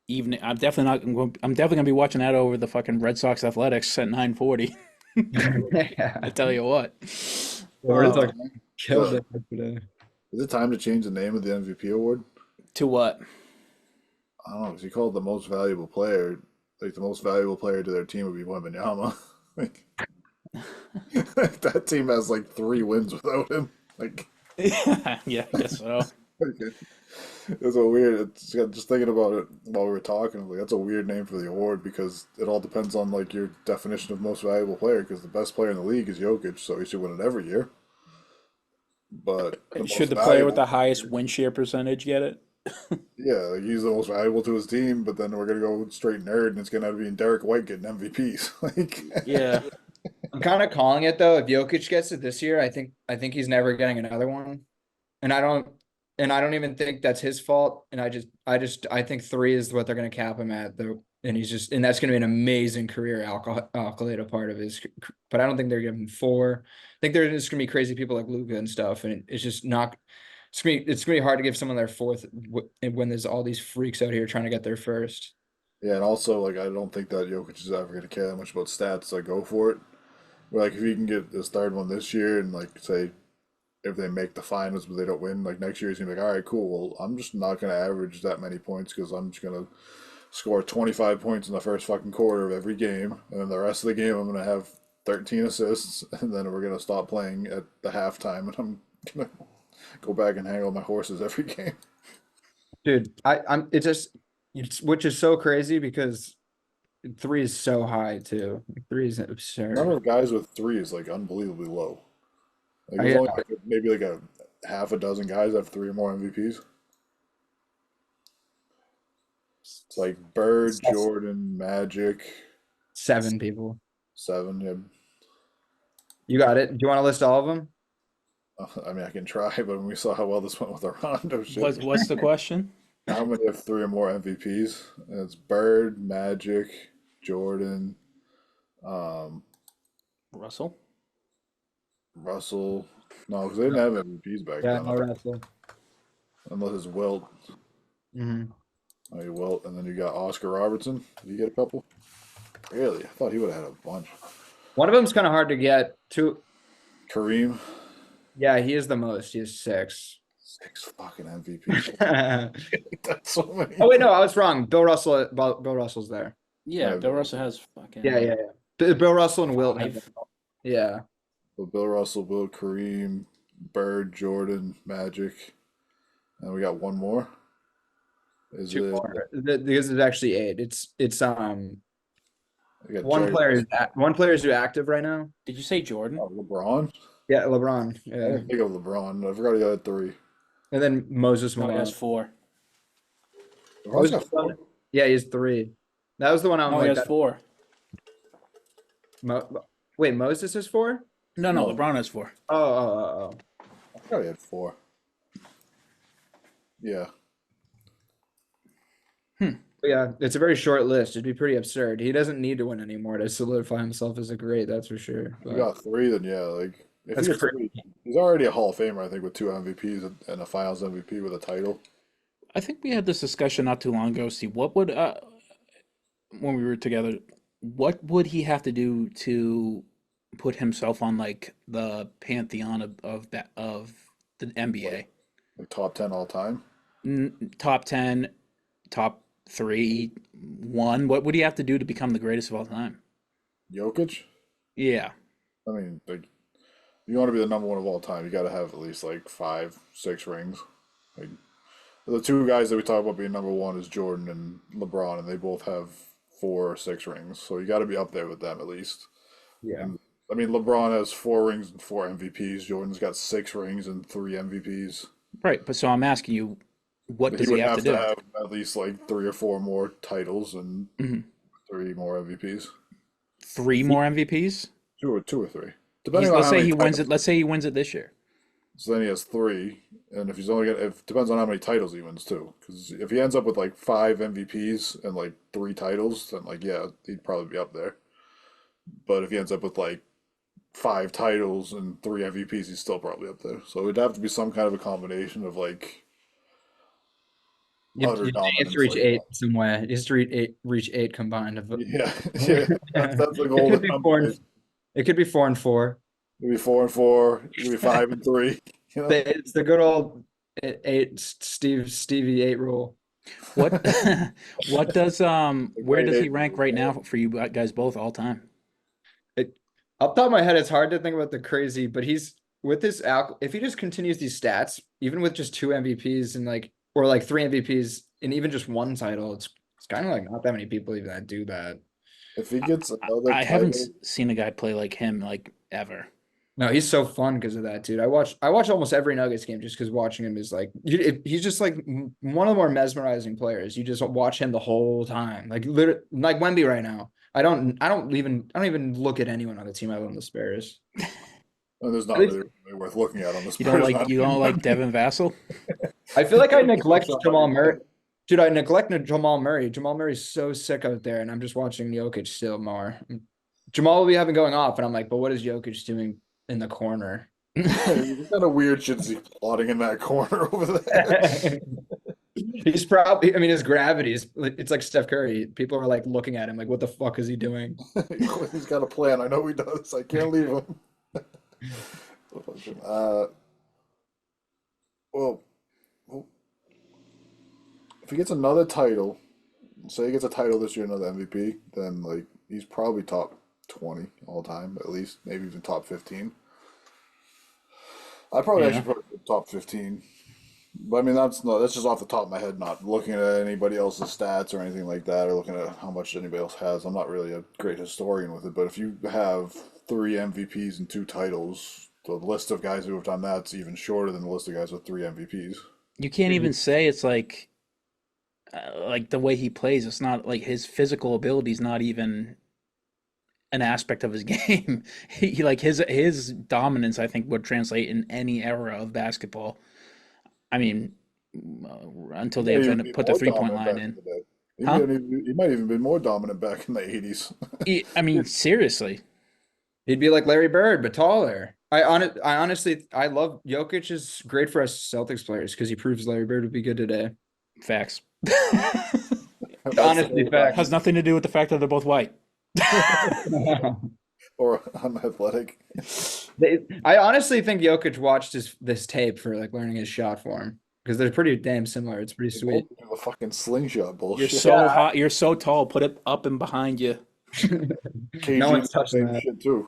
evening. I'm definitely gonna be watching that over the fucking Red Sox Athletics at 9:40. I Yeah, tell you what. the Red Uh, Sox killed Uh, it today. is it time to change the name of the MVP award? to what? I don't know, because he called the most valuable player, like the most valuable player to their team would be Wembanyama. Like that team has like 3 wins without him. Like, Yeah, I guess so. it's a weird. It's just thinking about it while we were talking. Like that's a weird name for the award because it all depends on like your definition of most valuable player. Because the best player in the league is Jokic, so he should win it every year. But the Should most the player with valuable, the highest win share percentage get it? yeah, like he's the most valuable to his team. But then we're gonna go straight nerd, and it's gonna have to be Derek White getting MVPs. Like, Yeah. I'm kind of calling it though. If Jokic gets it this year, I think he's never getting another one. And I don't even think that's his fault. And I think three is what they're going to cap him at though. And that's going to be an amazing career accolade, a part of his. But I don't think they're giving him four. I think there's just going to be crazy people like Luca and stuff. And it's just not. It's gonna be hard to give someone their fourth when there's all these freaks out here trying to get their first. yeah, and also like I don't think that Jokic is ever gonna care that much about stats. Like, go for it. But, like if he can get this third one this year, and like say if they make the finals but they don't win, like next year he's gonna be like, all right, cool. Well, I'm just not gonna average that many points because I'm just gonna score 25 points in the first fucking quarter of every game, and then the rest of the game I'm gonna have 13 assists, and then we're gonna stop playing at the halftime, and I'm gonna go back and hang on my horses every game. Dude, which is so crazy because three is so high too. Three is The number absurd. of guys with three is like unbelievably low. Like there's I, only like maybe like a half a dozen guys that have 3 or more MVPs. It's like Bird, Jordan, Magic, 7 people. 7. Yeah. You got it. Do you want to list all of them? I mean, I can try, but when we saw how well this went with Rondo shit, What's the question? how many have 3 or more MVPs? And it's Bird, Magic, Jordan, um, Russell? Russell. No, because they didn't have MVPs back Yeah, then, no wrestling. unless it's Wilt. Hmm. Oh, you Wilt, and then you got Oscar Robertson. Did you get a couple? Really? I thought he would have had a bunch. One of them's kind of hard to get. Two. Kareem, Yeah, he is the most. He has 6. 6 fucking MVPs. Oh That's so many. wait, no, I was wrong. Bill Russell's there. Yeah, Yeah, Bill Russell has fucking Yeah. Bill Russell and Wilt. five. Yeah. So Bill Russell, Bill Kareem, Bird, Jordan, Magic, and we got one more. Is Two it? more. Because it's actually 8. It's We got one Jerry, player is active right now. Did you say Jordan? LeBron. Yeah, LeBron. I Yeah. didn't think of LeBron. I forgot he got 3. And then Moses No, he Malone. has 4. LeBron's got 4. Yeah, he's 3. That was the one I'm No, he like has 4. Wait, Moses is 4? No, No. LeBron has 4. Oh. I forgot he had 4. Yeah. But yeah, it's a very short list. It'd be pretty absurd. He doesn't need to win anymore to solidify himself as a great, that's for sure. If he But got 3, then yeah, like if That's he gets crazy. 3, he's already a Hall of Famer, I think, with 2 MVPs and a Finals MVP with a title. I think we had this discussion not too long ago, Steve. What would when we were together, what would he have to do to put himself on like the pantheon of the NBA? Like top 10 all time. Top 10, top 3, 1. What would he have to do to become the greatest of all time? Jokic. Yeah. I mean, like, if you want to be the number one of all time, you got to have at least like 5, 6 rings. Like the two guys that we talk about being number one is Jordan and LeBron, and they both have 4 or 6 rings. So you got to be up there with them at least. Yeah. And I mean, LeBron has 4 rings and 4 MVPs. Jordan's got 6 rings and 3 MVPs. Right, but so I'm asking you, what But does he he would have to have do? to have at least like 3 or 4 more titles and Mhm. 3 more MVPs. 3 more MVPs? 2 or 3, depending on Let's how say many he wins it. titles. Let's say he wins it this year. So then he has 3, and if he's only gonna, if depends on how many titles he wins too. Because if he ends up with like 5 MVPs and like 3 titles, then like yeah, he'd probably be up there. But if he ends up with like 5 titles and 3 MVPs, he's still probably up there. So it'd have to be some kind of a combination of like utter You have to dominance. reach Like 8 somewhere. He has to reach 8 combined. yeah, yeah, that's the goal. It could be 4 and it could be 4 and 4. Maybe 4 and 4. It could be 5 and 3. You know, It's the good old 8 Stevie 8 rule. What what does the where great does he eight. rank right now for you guys both all time? It Off the top of my head, it's hard to think about the crazy, but he's with this if he just continues these stats, even with just 2 MVPs and like or like 3 MVPs and even just 1 title, it's kind of like not that many people even that do that. If he gets another I haven't title, seen a guy play like him like ever. No, he's so fun because of that, dude. I watch almost every Nuggets game just because watching him is like he's just like one of the more mesmerizing players. You just watch him the whole time, like literally, like Wemby right now. I don't even look at anyone on the team other than the Spurs. and there's not At least- really worth looking at on this. You don't like Devin Vassell? I feel like I neglect Jamal Murray. Dude, I neglect Jamal Murray. Jamal Murray's so sick out there, and I'm just watching Jokic still more. Jamal will be having going off, and I'm like, but what is Jokic doing in the corner? What kind of weird shit is he plotting in that corner over there? He's probably, I mean, his gravity is, it's like Steph Curry. People are like looking at him like, what the fuck is he doing? He's got a plan. I know he does. I can't leave him. Well, if he gets another title, say he gets a title this year, another MVP, then like he's probably top 20 all time, at least, maybe even top 15. I'd probably Yeah. actually put it top 15. But I mean that's just off the top of my head, not looking at anybody else's stats or anything like that, or looking at how much anybody else has. I'm not really a great historian with it, but if you have 3 MVPs and 2 titles, the list of guys who have done that's even shorter than the list of guys with 3 MVPs. You can't even say it's like the way he plays. It's not like his physical ability is not even an aspect of his game. He like his dominance, I think, would translate in any era of basketball. I mean, until they He might even then be put the more 3-point dominant line back in. the day. Huh? He might even been more dominant back in the 80s. I mean, seriously. He'd be like Larry Bird, but taller. I honestly, I love Jokic is great for us Celtics players because he proves Larry Bird would be good today. Facts. Honestly, facts. Has nothing to do with the fact that they're both white. Or unathletic. I honestly think Jokic watched this tape for like learning his shot form because they're pretty damn similar. It's pretty sweet. The fucking slingshot You're bullshit. so hot. You're so tall. Put it up and behind you. No one's touching same that. shit too.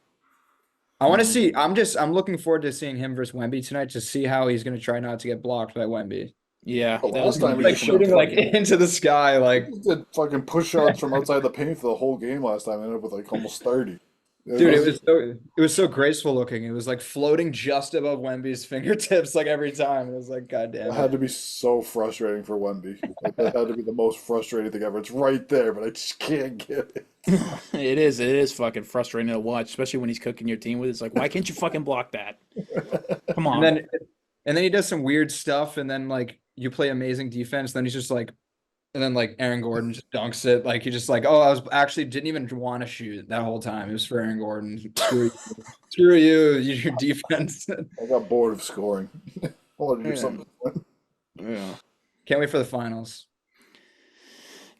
I want to see. I'm looking forward to seeing him versus Wemby tonight to see how he's going to try not to get blocked by Wemby. Yeah, Oh, that last was time gonna he be Like was fun. shooting like into the sky, like He did fucking push shots from outside the paint for the whole game last time. Ended up with like almost 30. dude. It was so graceful looking. It was like floating just above Wemby's fingertips, like every time. It was like, God damn It had it. to be so frustrating for Wemby. Like, that had to be the most frustrating thing ever. It's right there, but I just can't get it. It is fucking frustrating to watch, especially when he's cooking your team with it. It's like, why can't you fucking block that? Come on. And then he does some weird stuff, and then like you play amazing defense. Then he's just like, and then like Aaron Gordon just dunks it. Like he just like, oh, I was actually didn't even want to shoot that whole time. It was for Aaron Gordon. Screw you, your defense. I got bored of scoring. I wanted to do something. Yeah. Can't wait for the finals.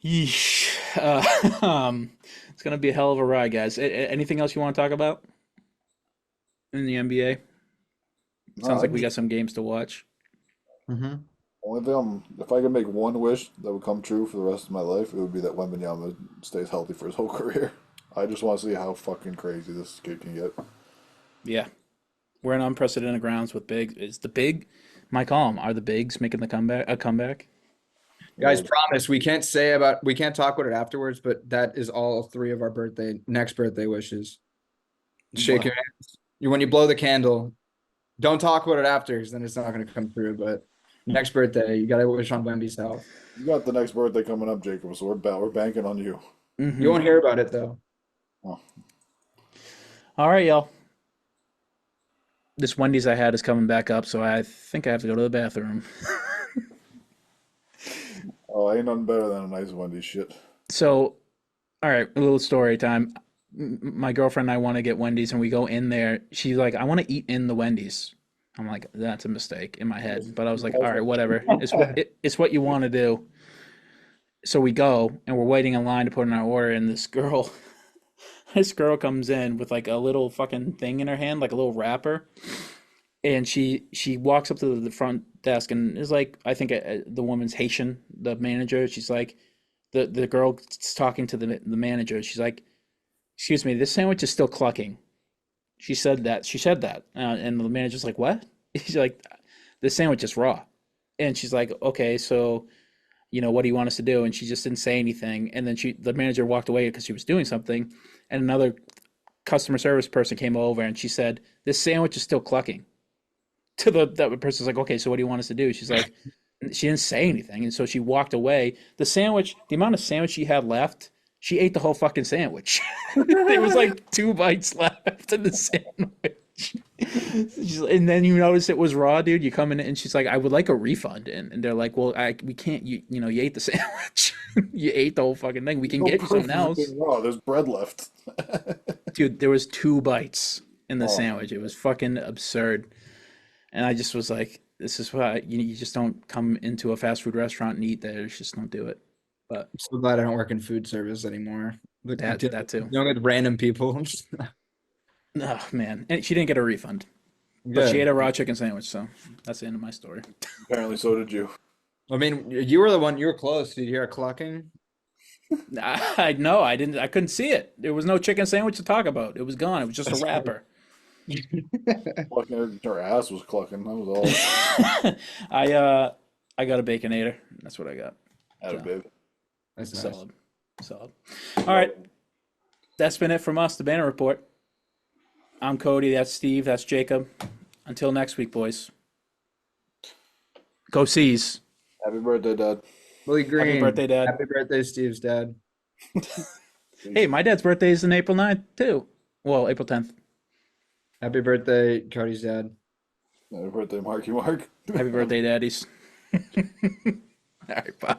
Yeesh. It's gonna be a hell of a ride, guys. Anything else you want to talk about in the NBA? Sounds like we got some games to watch. Mm-hmm. Only thing if I could make one wish that would come true for the rest of my life, it would be that Wembanyama stays healthy for his whole career. I just want to see how fucking crazy this kid can get. Yeah, we're in unprecedented grounds with bigs. Is the big, my column, are the bigs making the comeback? A comeback? Guys, promise we can't talk about it afterwards, but that is all 3 of our next birthday wishes. Shake your hands. When you blow the candle, don't talk about it after, because then it's not going to come through. But next birthday, you got to wish on Wemby's health. You got the next birthday coming up, Jacob, so we're banking on you. Mm-hmm. You won't hear about it though. Oh. All right, y'all. This Wendy's I had is coming back up, so I think I have to go to the bathroom. Oh, ain't nothing better than a nice Wendy's shit. So, all right, a little story time. My girlfriend and I want to get Wendy's, and we go in there. She's like, I want to eat in the Wendy's. I'm like, that's a mistake in my head. But I was like, all right, whatever. It's what you want to do. So we go, and we're waiting in line to put in our order, and this girl comes in with like a little fucking thing in her hand, like a little wrapper. And she walks up to the front desk and is like, I think the woman's Haitian, the manager. She's like, the girl's talking to the manager. She's like, excuse me, this sandwich is still clucking. She said that. And the manager's like, what? She's like, this sandwich is raw. And she's like, okay, so, what do you want us to do? And she just didn't say anything. And then the manager walked away because she was doing something. And another customer service person came over and she said, this sandwich is still clucking. To that person's like, okay, so what do you want us to do? She's like, she didn't say anything. And so she walked away. The amount of sandwich she had left, she ate the whole fucking sandwich. There was like 2 bites left in the sandwich. And then you notice it was raw, dude. You come in and she's like, I would like a refund. And they're like, well, we can't, you ate the sandwich. You ate the whole fucking thing. We can get you something else. Raw. There's bread left. Dude, there was 2 bites in the sandwich. It was fucking absurd. And I just was like, this is why you just don't come into a fast food restaurant and eat there. Just don't do it. But I'm so glad I don't work in food service anymore. that too. You don't get random people. Oh, man. And she didn't get a refund. But she ate a raw chicken sandwich, so that's the end of my story. Apparently, so did you. I mean, you were close. Did you hear a clucking? I know, I didn't. I couldn't see it. There was no chicken sandwich to talk about. It was gone. It was just a wrapper. Clucking, her ass was clucking. That was all. I got a Baconator. That's what I got. Babe. That's nice. Solid. All right, that's been it from us. The Banner Report. I'm Cody. That's Steve. That's Jacob. Until next week, boys. Go Seas. Happy birthday, Dad. Willie Green. Happy birthday, Dad. Happy birthday, Steve's dad. Hey, my dad's birthday is in April 9th, too. Well, April 10th. Happy birthday, Cody's dad. Happy birthday, Marky Mark. Happy birthday, daddies. All right, bye.